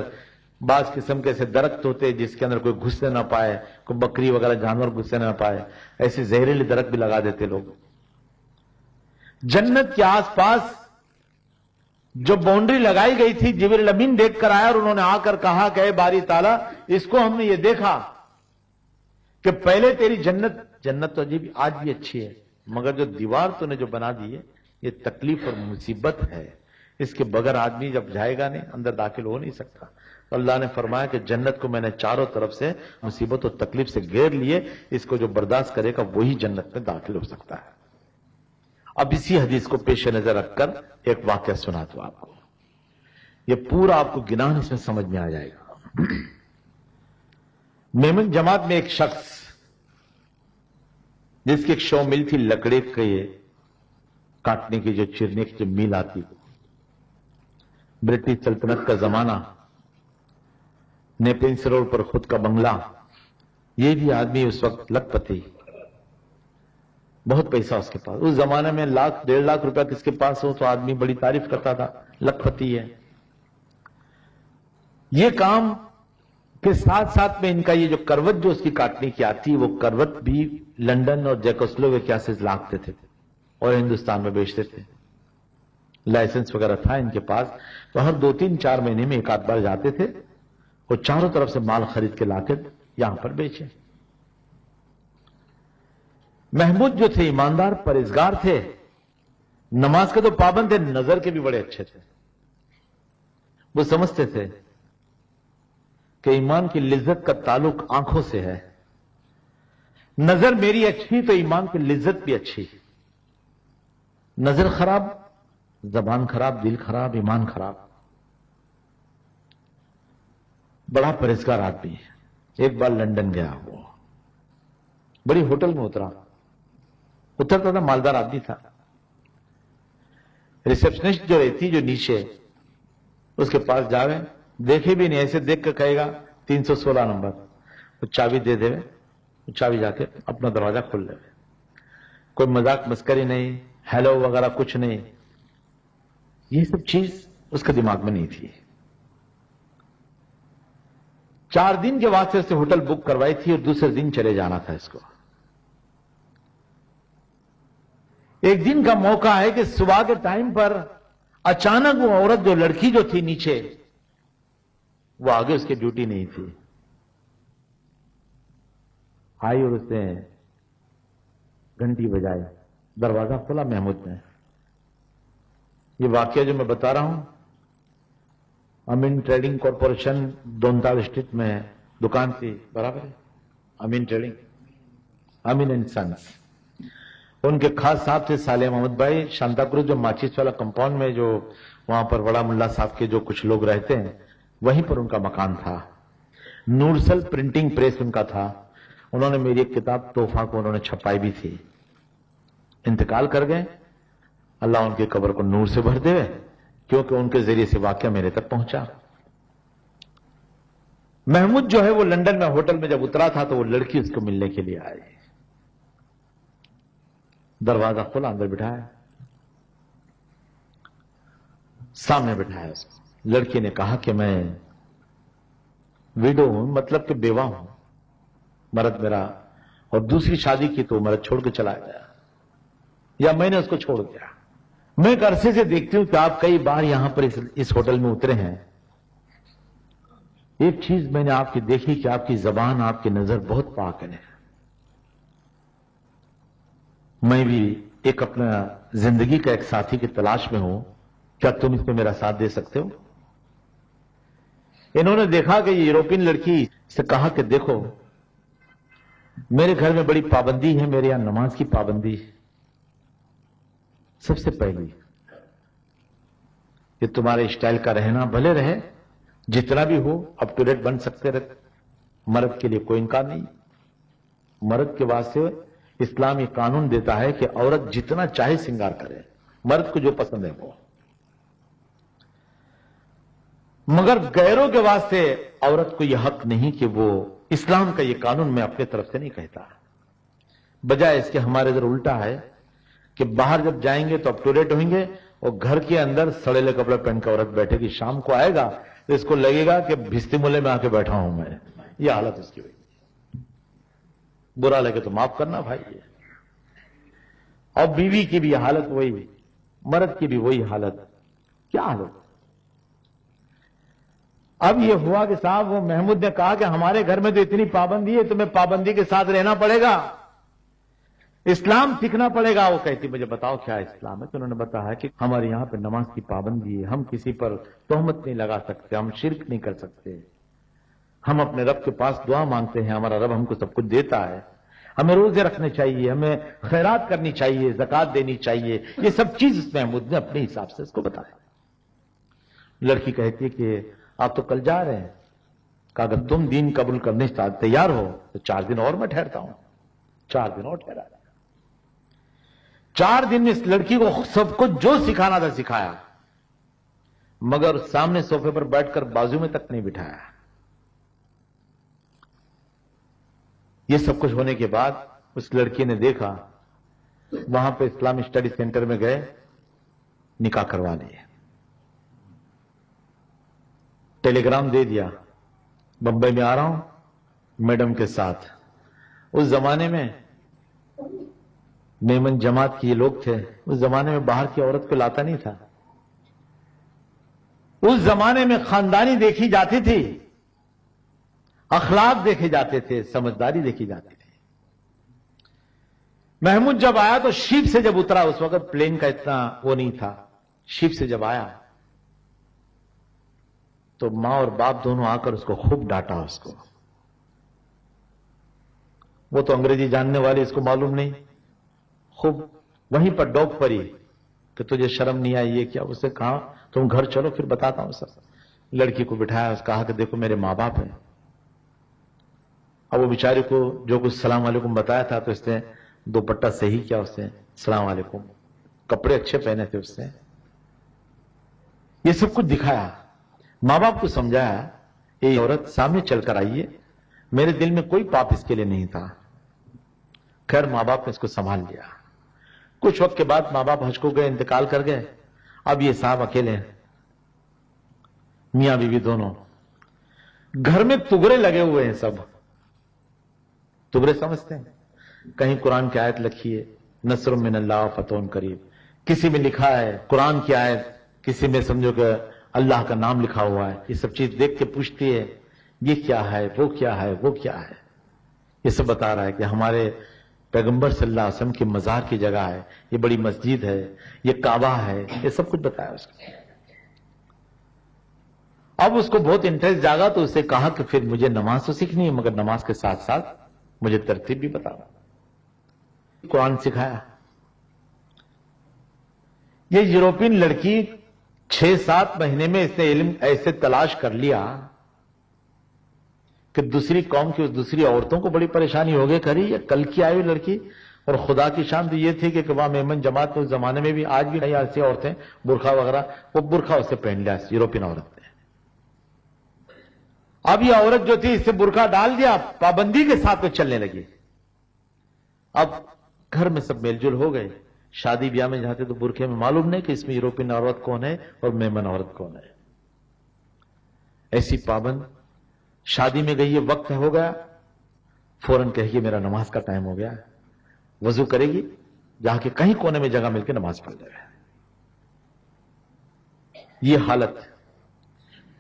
بعض قسم کے ایسے درخت ہوتے جس کے اندر کوئی گھسنے نہ پائے، کوئی بکری وغیرہ جانور گھسنے نہ پائے، ایسے زہریلے درخت بھی لگا دیتے لوگ. جنت کے آس پاس جو باؤنڈری لگائی گئی تھی، جبریل امین دیکھ کر آیا اور انہوں نے آ کر کہا کہ اے باری تعالیٰ اس کو ہم نے یہ دیکھا کہ پہلے تیری جنت تو عجیب آج بھی اچھی ہے، مگر جو دیوار تو نے جو بنا دی ہے یہ تکلیف اور مصیبت ہے، اس کے بغیر آدمی جب جائے گا نہیں اندر داخل ہو نہیں سکتا. تو اللہ نے فرمایا کہ جنت کو میں نے چاروں طرف سے مصیبت اور تکلیف سے گھیر لیے، اس کو جو برداشت کرے گا وہی جنت میں داخل ہو سکتا ہے. اب اسی حدیث کو پیش نظر رکھ کر ایک واقعہ سنا دوں آپ کو. یہ پورا آپ کو گناہ اس میں سمجھ میں آ جائے گا. میمن جماعت میں ایک شخص جس کی ایک شو مل تھی، لکڑے کے کاٹنے کی جو چرنے کی جو میل آتی، برٹش سلطنت کا زمانہ، نیپنس روڈ پر خود کا بنگلہ. یہ بھی آدمی اس وقت لکھ پتی، بہت پیسہ اس کے پاس. اس زمانے میں 1,00,000 1,50,000 روپیہ کس کے پاس ہو تو آدمی بڑی تعریف کرتا تھا، لکھ پتی ہے. یہ کام کے ساتھ ساتھ میں ان کا یہ جو کروٹ جو اس کی کاٹنے کی آتی، وہ کروٹ بھی لنڈن اور جیکوسلوواکیا سے لاتے تھے اور ہندوستان میں بیچتے تھے. لائسنس وغیرہ تھا ان کے پاس. تو ہر 2-3-4 مہینے میں ایک آدھ بار جاتے تھے اور چاروں طرف سے مال خرید کے لا کے یہاں پر بیچے. محمود جو تھے ایماندار پرہیزگار تھے، نماز کے تو پابند تھے، نظر کے بھی بڑے اچھے تھے. وہ سمجھتے تھے کہ ایمان کی لذت کا تعلق آنکھوں سے ہے. نظر میری اچھی تو ایمان کی لذت بھی اچھی. نظر خراب، زبان خراب، دل خراب، ایمان خراب. بڑا پرہیزگار آدمی ہے. ایک بار لندن گیا، وہ بڑی ہوٹل میں اترتا تھا، مالدار آدمی تھا. ریسپشنسٹ جو رہتی جو نیچے اس کے پاس جاوے، دیکھے بھی نہیں، ایسے دیکھ کر کہے گا 316 نمبر، وہ چابی دے دے، وہ چابی جا کے اپنا دروازہ کھول لے. کوئی مذاق مسکری نہیں، ہیلو وغیرہ کچھ نہیں. یہ سب چیز اس کے دماغ میں نہیں تھی. 4 دن کے واسطے سے ہوٹل بک کروائی تھی اور دوسرے دن چلے جانا تھا اس کو. ایک دن کا موقع ہے کہ صبح کے ٹائم پر اچانک وہ عورت جو لڑکی جو تھی نیچے، وہ آگے اس کی ڈیوٹی نہیں تھی، آئی اور اس نے گھنٹی بجائی. دروازہ کھولا محمود نے. یہ واقعہ جو میں بتا رہا ہوں، امین ٹریڈنگ کارپوریشن دونتال اسٹریٹ میں دکان تھی، برابر ہے امین ٹریڈنگ، امین اینڈ سنس. ان کے خاص صاحب تھے صالح محمد بھائی. شانتا کروز جو ماچس والا کمپاؤنڈ میں جو وہاں پر بڑا ملا صاحب کے جو کچھ لوگ رہتے ہیں، وہیں پر ان کا مکان تھا. نورسل پرنٹنگ پریس ان کا تھا. انہوں نے میری ایک کتاب تحفہ کو انہوں نے چھپائی بھی تھی. انتقال کر گئے، اللہ ان کی قبر کو نور سے بھر دے، کیونکہ ان کے ذریعے سے واقعہ میرے تک پہنچا. محمود جو ہے وہ لندن میں ہوٹل میں جب اترا تھا تو وہ لڑکی اس کو ملنے کے لیے آئی. دروازہ کھولا، اندر بٹھایا، سامنے بٹھایا اس کو. لڑکی نے کہا کہ میں विडो हूं, मतलब कि बेवा हूं, मर्द मेरा, और दूसरी शादी की तो मर्द छोड़ के चला गया या मैंने उसको छोड़ दिया। मैं एक अरसे से देखती हूं कि आप कई बार यहां पर इस होटल में उतरे हैं। एक चीज मैंने आपकी देखी कि आपकी जबान, आपकी नजर बहुत पाक है। मैं भी एक अपना जिंदगी का एक साथी की तलाश में हूं, क्या तुम इसमें मेरा साथ दे सकते हो? इन्होंने देखा कि ये यूरोपियन लड़की से कहा कि देखो मेरे घर में बड़ी पाबंदी है, मेरे यहां नमाज की पाबंदी है। सबसे पहली ये तुम्हारे स्टाइल का रहना भले रहे, जितना भी हो अप टू डेट बन सकते रहे, मर्द के लिए कोई इनकार नहीं। मर्द के वास्ते इस्लाम ये कानून देता है कि औरत जितना चाहे श्रृंगार करे, मर्द को जो पसंद है वो। मगर गैरों के वास्ते औरत को यह हक नहीं कि वो, इस्लाम का यह कानून मैं अपने तरफ से नहीं कहता। बजाय इसके हमारे इधर उल्टा है कि बाहर जब जाएंगे तो अप टू डेट होंगे और घर के अंदर सड़ेले कपड़े पहन कर औरत बैठेगी। शाम को आएगा तो इसको लगेगा कि भिस्ती मुल्ले में आके बैठा हूं मैं। यह हालत इसकी हुई। बुरा लगे तो माफ करना भाई। ये और बीवी की भी हालत वही, मर्द की भी वही हालत। क्या हालत? अब ये हुआ कि साहब वो महमूद ने कहा कि हमारे घर में तो इतनी पाबंदी है, तुम्हें पाबंदी के साथ रहना पड़ेगा, इस्लाम सीखना पड़ेगा। वो कहती मुझे बताओ क्या इस्लाम है? तो उन्होंने बताया कि हमारे यहां पे नमाज की पाबंदी है, हम किसी पर तोहमत नहीं लगा सकते, हम शिर्क नहीं कर सकते, हम अपने रब के पास दुआ मांगते हैं, हमारा रब हमको सब कुछ देता है, हमें रोजे रखने चाहिए, हमें खैरात करनी चाहिए, ज़कात देनी चाहिए। ये सब चीज उस महमूद ने अपने हिसाब से उसको बताया। लड़की कहती है कि आप तो कल जा रहे हैं, कहा अगर तुम दीन कबूल करने तैयार हो तो 4 दिन और मैं ठहरता हूं। 4 दिन और ठहरा। 4 दिन में इस लड़की को सब कुछ जो सिखाना था सिखाया, मगर सामने सोफे पर बैठकर बाजू में तक नहीं बिठाया। ये सब कुछ होने के बाद उस लड़की ने देखा, वहां पे इस्लामिक स्टडी सेंटर में गए, निकाह करवा लिए। टेलीग्राम दे दिया, बंबई में आ रहा हूं मैडम के साथ। उस जमाने में मेमन जमात के ये लोग थे, उस जमाने में बाहर की औरत को लाता नहीं था। उस जमाने में खानदानी देखी जाती थी, अखलाक देखे जाते थे, समझदारी देखी जाती थी। महमूद जब आया तो शिप से जब उतरा, उस वक्त प्लेन का इतना वो नहीं था, शिप से जब आया तो मां और बाप दोनों आकर उसको खूब डांटा। उसको, वो तो अंग्रेजी जानने वाली, इसको मालूम नहीं, खूब वहीं पर डॉग परी कि तुझे शर्म नहीं आई ये क्या? उससे कहा तुम घर चलो फिर बताता हूं सब। लड़की को बिठाया, उसने कहा कि देखो मेरे मां बाप हैं। अब वो बेचारी को जो कुछ सलाम वालेकुम बताया था तो इसने दुपट्टा सही किया, उसने सलाम वालेकुम, कपड़े अच्छे पहने थे उसने, ये सब कुछ दिखाया। मां बाप को समझाया, ये औरत सामने चलकर आई है, मेरे दिल में कोई पाप इसके लिए नहीं था। खैर मां बाप ने इसको संभाल लिया। कुछ वक्त के बाद मां बाप हज को गए, इंतकाल कर गए। अब ये साहब अकेले हैं, मियां बीवी दोनों। घर में तुगरे लगे हुए हैं सब। तुगरे समझते हैं? कहीं कुरान की आयत लिखी है, नसरुम मिनल्लाह फतहुन करीब, किसी में लिखा है कुरान की आयत, किसी में समझो कि अल्लाह का नाम लिखा हुआ है। ये सब चीज देख के पूछती है ये क्या है, वो क्या है, वो क्या है। ये सब बता रहा है कि हमारे पैगंबर सल्लल्लाहु अलैहि वसल्लम की मजार की जगह है, ये बड़ी मस्जिद है, ये काबा है, ये सब कुछ बताया उसको। अब उसको बहुत इंटरेस्ट जागा तो उससे कहा कि फिर मुझे नमाज तो सीखनी है, मगर नमाज के साथ साथ मुझे तरतीब भी बताओ। कुरान सिखाया। ये यूरोपियन लड़की 6-7 महीने में इसने इल्म ऐसे तलाश कर लिया कि दूसरी कौम की, उस दूसरी औरतों को बड़ी परेशानी हो गई। करी ये कल की आई हुई लड़की, और खुदा की शान तो ये थी कि वहां मेमन जमात में उस जमाने में भी आज भी कई ऐसी औरतें बुरखा वगैरह, वो बुरखा उससे पहन लिया यूरोपियन औरत ने। अब ये औरत जो थी इससे बुरखा डाल दिया, पाबंदी के साथ में चलने लगी। अब घर में सब मेलजुल हो गए। शादी ब्याह में जाते तो बुरखे में मालूम नहीं कि इसमें यूरोपियन औरत कौन है और मेमन औरत कौन है। ऐसी पाबंद शादी में गई, ये वक्त हो गया, फौरन कहेगी मेरा नमाज का टाइम हो गया, वजू करेगी, जाके कहीं कोने में जगह मिलकर नमाज पढ़ जाए। ये हालत।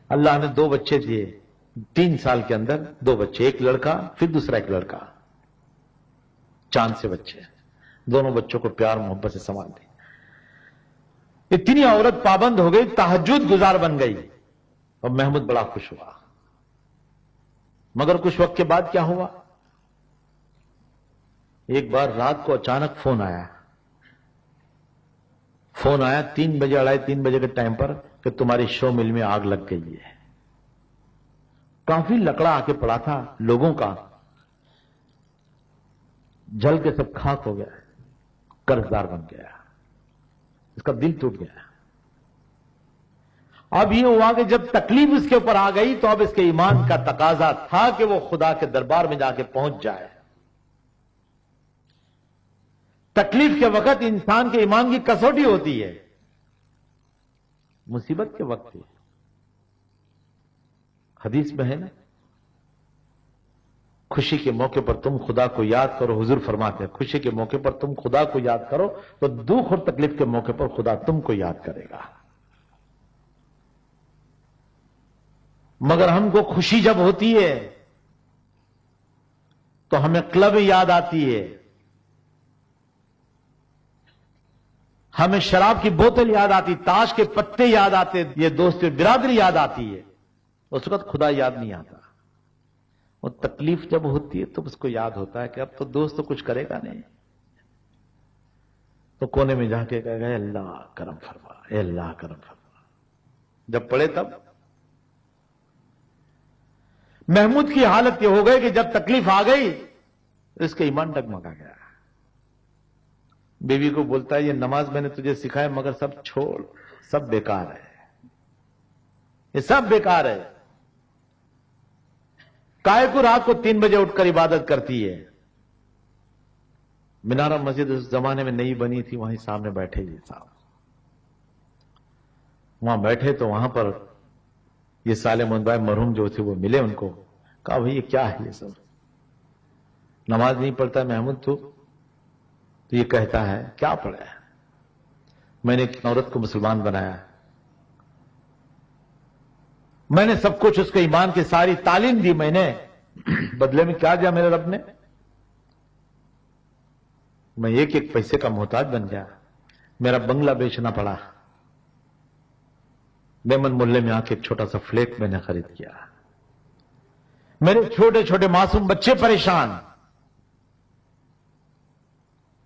अल्लाह ने 2 बच्चे दिए, 3 साल के अंदर 2 बच्चे, एक लड़का फिर दूसरा एक लड़का, चांद से बच्चे। दोनों बच्चों को प्यार मोहब्बत से संभाल दी। इतनी औरत पाबंद हो गई, तहज्जुद गुजार बन गई, और महमूद बड़ा खुश हुआ। मगर कुछ वक्त के बाद क्या हुआ, एक बार रात को अचानक फोन आया 3 बजे, 2:30-3 बजे के टाइम पर, कि तुम्हारी शो मिल में आग लग गई है। काफी लकड़ा आके पड़ा था लोगों का, जल के सब खाक हो गया, कर्जदार बन गया, इसका दिल टूट गया। अब ये हुआ कि जब तकलीफ इसके ऊपर आ गई तो अब इसके ईमान का तकाजा था कि वो खुदा के दरबार में जाके पहुंच जाए। तकलीफ के वक्त इंसान के ईमान की कसौटी होती है, मुसीबत के वक्त ही। हदीस में है ना, खुशी के मौके पर तुम खुदा को याद करो, हुजूर फरमाते हैं खुशी के मौके पर तुम खुदा को याद करो तो दुख और तकलीफ के मौके पर खुदा तुमको याद करेगा। मगर हमको खुशी जब होती है तो हमें क्लब याद आती है, हमें शराब की बोतल याद आती, ताश के पत्ते याद आते, ये दोस्त बिरादरी याद आती है, उस वक्त खुदा याद नहीं आता। और तकलीफ जब होती है तो उसको याद होता है कि अब तो दोस्त तो कुछ करेगा नहीं, तो कोने में जाके कहेगा अल्लाह करम फरमा, अल्लाह करम फरमा। जब पढ़े तब महमूद की हालत यह हो गई कि जब तकलीफ आ गई इसका ईमान डगमगा गया। बीवी को बोलता है ये नमाज मैंने तुझे सिखाया मगर सब छोड़, सब बेकार है, ये सब बेकार है। काहे को रात को 3 बजे उठकर इबादत करती है। मिनारा मस्जिद उस जमाने में नई बनी थी, वहीं सामने बैठे ये साहब, वहां बैठे तो वहां पर ये साले मोहम्मद भाई मरहूम जो थे वो मिले उनको, कहा भाई ये क्या है, ये सब नमाज नहीं पढ़ता महमूद तू? तो ये कहता है क्या पढ़ा है, मैंने एक औरत को मुसलमान बनाया, मैंने सब कुछ उसके ईमान की सारी तालीम दी, मैंने बदले में क्या दिया मेरे रब ने? मैं एक एक पैसे का मोहताज बन गया, मेरा बंगला बेचना पड़ा, मेमन मोहल्ले में आके एक छोटा सा फ्लैट मैंने खरीद किया, मेरे छोटे छोटे मासूम बच्चे परेशान।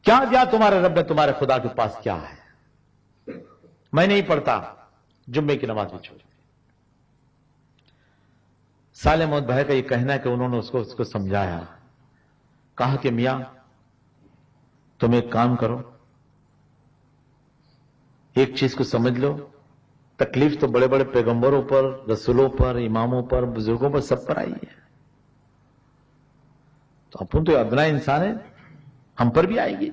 क्या दिया तुम्हारे रब ने तुम्हारे खुदा के पास? क्या है? मैं नहीं पढ़ता, जुम्मे की नमाज भी छोड़ दी। साले मोहम्मद भाई का ये कहना है कि उन्होंने उसको समझाया, कहा कि मियां तुम एक काम करो, एक चीज को समझ लो, तकलीफ तो बड़े बड़े पैगंबरों पर, रसूलों पर, इमामों पर, बुजुर्गों पर, सब पर आई है, तो अपन तो अदना इंसान है, हम पर भी आएगी।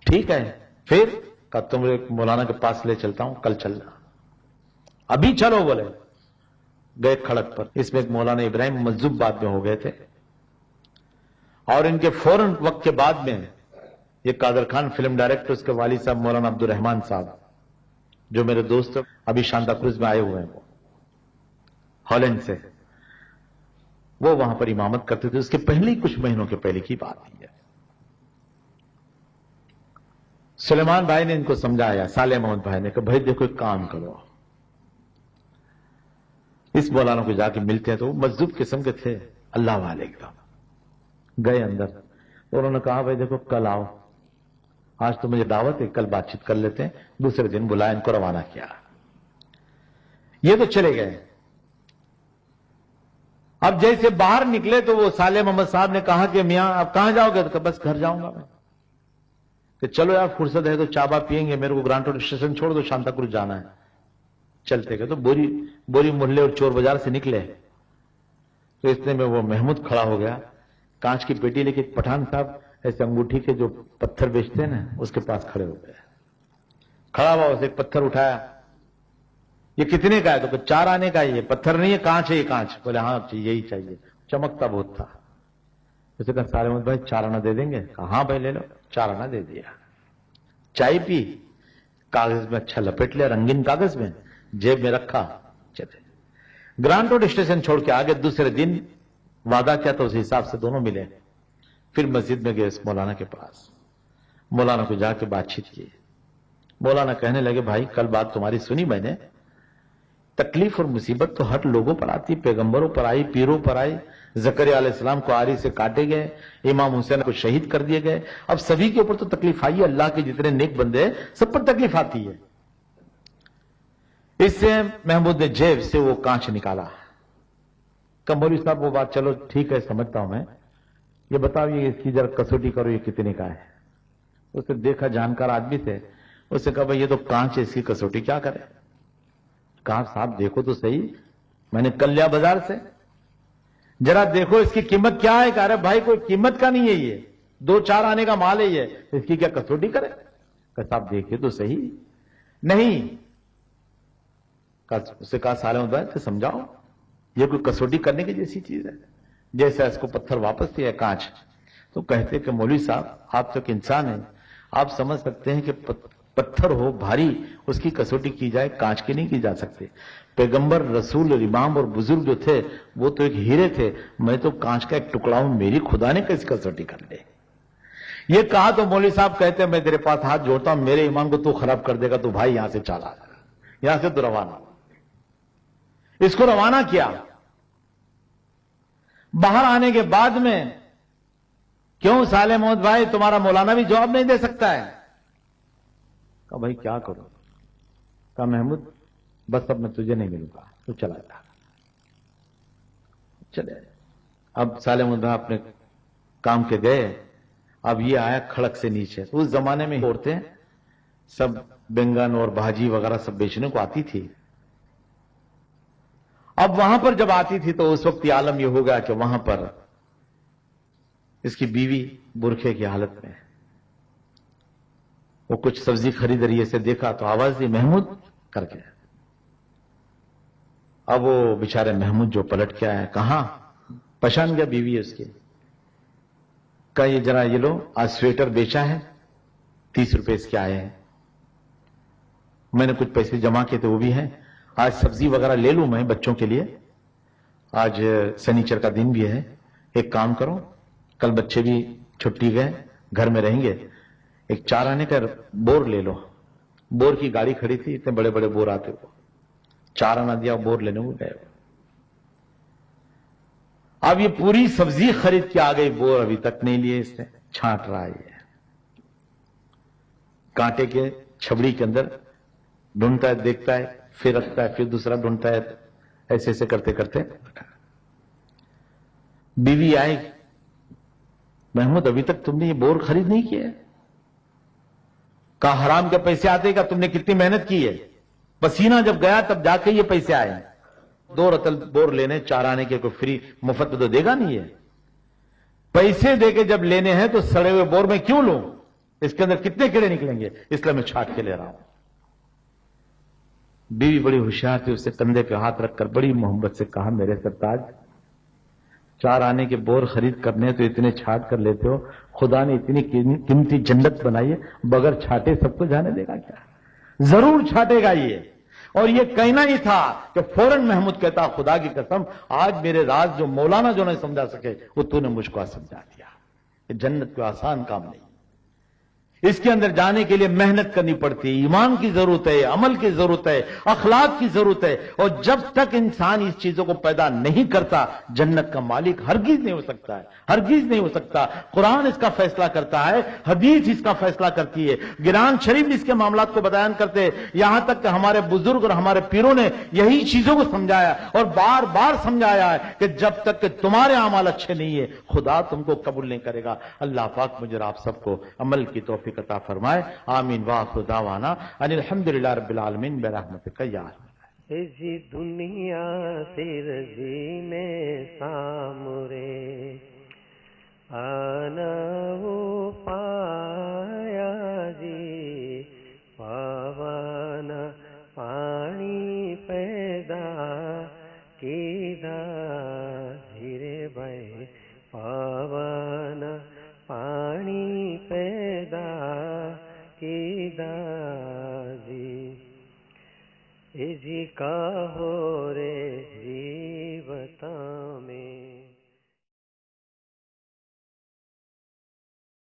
ठीक है, फिर का तुम एक मौलाना के पास ले चलता हूं, कल चलना। अभी चलो बोले। गए खड़क पर, इसमें एक मौलाना इब्राहिम मजूब बाद में हो गए थे, और इनके फौरन वक्त के बाद में ये कादर खान फिल्म डायरेक्टर, उसके वाली साहब मौलाना अब्दुल रहमान साहब, जो मेरे दोस्त अभी शांता क्रूज में आए हुए हैं, वो हॉलैंड से, वो वहां पर इमामत करते थे। उसके पहले ही कुछ महीनों के पहले की बात है। सुलेमान भाई ने इनको समझाया, साले मोहम्मद भाई ने कहा भाई देखो एक काम करो, इस मौलाना को जाके मिलते हैं। तो वो मजदूब किस्म के थे, अल्लाह वाले एकदम। गए अंदर, तो उन्होंने कहा भाई देखो कल आओ, आज तो मुझे दावत है, कल बातचीत कर लेते हैं। दूसरे दिन बुलाया, इनको रवाना किया, ये तो चले गए। अब जैसे बाहर निकले तो वो साले मोहम्मद साहब ने कहा कि मियां आप कहां जाओगे? तो बस घर जाऊंगा मैं। कि चलो यार फुर्सत है तो चाबा पियेंगे, मेरे को ग्रांट रोड स्टेशन छोड़ दो, शांतापुर जाना है। चलते गए तो बोरी मोहल्ले और चोर बाजार से निकले, तो इतने में वो महमूद खड़ा हो गया, कांच की पेटी लेके। पठान साहब ऐसे अंगूठी के जो पत्थर बेचते हैं ना, उसके पास खड़े हो गए। खड़ा हुआ, उसे एक पत्थर उठाया, ये कितने का है? तो 4 आने का है, ये पत्थर नहीं है, कांच है ये कांच। बोले हाँ यही चाहिए, चमकता बहुत था। उसे कहा साले अहमद भाई 4 आना दे देंगे? कहा हाँ भाई ले लो। 4 आना दे दिया। चाय पी, कागज में अच्छा लपेट लिया, रंगीन कागज में, जेब में रखा, चले। ग्रांट रोड स्टेशन छोड़ के आगे दूसरे दिन वादा किया तो उस हिसाब से दोनों मिले। फिर मस्जिद में गए मौलाना के पास, मौलाना को जाके बातचीत की। मौलाना कहने लगे भाई कल बात तुम्हारी सुनी मैंने, तकलीफ और मुसीबत तो हर लोगों पर आती, पैगंबरों पर आई, पीरों पर आई। जकरिया अलैहिस्सलाम को आरी से काटे गए, इमाम हुसैन को शहीद कर दिए गए। अब सभी के ऊपर तो तकलीफ आई है, अल्लाह के जितने नेक बंदे हैं सब पर तकलीफ आती है। इससे महमूद ने जेब से वो कांच निकाला। कहा मौलवी साहब वो बात चलो ठीक है समझता हूं मैं, ये बताओ ये इसकी जरा कसौटी करो, ये कितने का है? उसे देखा, जानकार आदमी थे, उससे कहा भाई ये तो कांच है, इसकी कसौटी क्या करे? कहा साहब देखो तो सही, मैंने कल लिया बाजार से, जरा देखो इसकी कीमत क्या है। कह रहे भाई कोई कीमत का नहीं है, ये 2-4 आने का माल है, ये इसकी क्या कसौटी करे? कहा साहब देखिए तो सही। नहीं, उससे कहा साले में तो समझाओ, ये कोई कसौटी करने की जैसी चीज है? जैसे इसको पत्थर वापस दिया कांच। तो कहते कि मौलवी साहब आप तो एक इंसान है, आप समझ सकते हैं कि पत्थर हो भारी, उसकी कसौटी की जाए, कांच की नहीं की जा सकती। पैगंबर, रसूल, इमाम और बुजुर्ग जो थे वो तो एक हीरे थे, मैं तो कांच का एक टुकड़ा हूं, मेरी खुदा ने कैसी कसौटी कर ले? ये कहा तो मौलवी साहब कहते मैं तेरे पास हाथ जोड़ता हूं, मेरे ईमान को तू खराब कर देगा, तो भाई यहां से चला, यहां से तो रवाना। इसको रवाना किया। बाहर आने के बाद में क्यों साले मोहम्मद भाई तुम्हारा मौलाना भी जवाब नहीं दे सकता है? कहा भाई क्या करूं? कहा महमूद बस अब मैं तुझे नहीं मिलूंगा, तो चला जा। चले। अब साले मोहम्मद भाई अपने काम के गए। अब ये आया खड़क से नीचे। उस जमाने में औरतें सब बैंगन और भाजी वगैरह सब बेचने को आती थी। अब वहां पर जब आती थी तो उस वक्त ये आलम ये हो गया कि वहां पर इसकी बीवी बुरखे की हालत में, वो कुछ सब्जी खरीद रही है, से देखा तो आवाज दी महमूद करके। अब वो बेचारे महमूद जो पलट के आया, कहां पहचान गया बीवी है उसकी। कहा ये जरा ये लो, आज स्वेटर बेचा है, 30 रुपए इसके आए हैं, मैंने कुछ पैसे जमा किए थे वो भी हैं, आज सब्जी वगैरह ले लूं मैं बच्चों के लिए, आज शनिचर का दिन भी है, एक काम करो कल बच्चे भी छुट्टी गए घर में रहेंगे, एक 4 आने का बोर ले लो। बोर की गाड़ी खड़ी थी, इतने बड़े बड़े बोर आते हो, 4 आना दिया, बोर लेने को गए। अब ये पूरी सब्जी खरीद के आ गई, बोर अभी तक नहीं लिए इसने, छांट रहा है, कांटे के छबड़ी के अंदर ढूंढता है, देखता है, फिर रखता है, फिर दूसरा ढूंढता है, ऐसे ऐसे करते करते बीवी आई, महमूद अभी तक तुमने ये बोर खरीद नहीं किया? कहा हराम के पैसे आते का, तुमने कितनी मेहनत की है, पसीना जब गया तब जाके ये पैसे आए। 2 रतल बोर लेने, 4 आने के, कोई फ्री मुफ्त में तो देगा नहीं है। पैसे देके जब लेने हैं तो सड़े हुए बोर में क्यों लूं, इसके अंदर कितने कीड़े निकलेंगे, इसलिए मैं छाट के ले रहा हूं। बीवी बड़ी होशियार थी, उससे कंधे पे हाथ रखकर बड़ी मोहब्बत से कहा मेरे सरताज, 4 आने के बोर खरीद करने तो इतने छाट कर लेते हो, खुदा ने इतनी कीमती जन्नत बनाई है, बगैर छाटे सबको जाने देगा क्या? जरूर छाटेगा ये। और ये कहना ही था कि फौरन महमूद कहता खुदा की कसम आज मेरे राज जो मौलाना जो नहीं समझा सके वो तूने मुझको आज समझा दिया। ये जन्नत कोई आसान काम नहीं, इसके अंदर जाने के लिए मेहनत करनी पड़ती है, ईमान की जरूरत है, अमल की जरूरत है, अखलाक की जरूरत है। और जब तक इंसान इस चीजों को पैदा नहीं करता जन्नत का मालिक हरगिज नहीं हो सकता है, हरगिज नहीं हो सकता। कुरान इसका फैसला करता है, हदीस इसका फैसला करती है, कुरान शरीफ इसके मामलात को बयान करते हैं। यहां तक कि हमारे बुजुर्ग और हमारे पीरों ने यही चीजों को समझाया और बार बार समझाया है कि जब तक कि तुम्हारे अमाल अच्छे नहीं है खुदा तुमको कबूल नहीं करेगा। अल्लाह पाक मुझे आप सबको अमल की तौफीक अता फरमाए। आमीन व आखिरु दावाना अनिल हम्दुलिल्लाह रब्बिल आलमीन बिरहमतिका या अरहम। इसी दुनिया सिर में सामरे आना वो पाया जी, पावाना पानी دادی اے جی کا ہو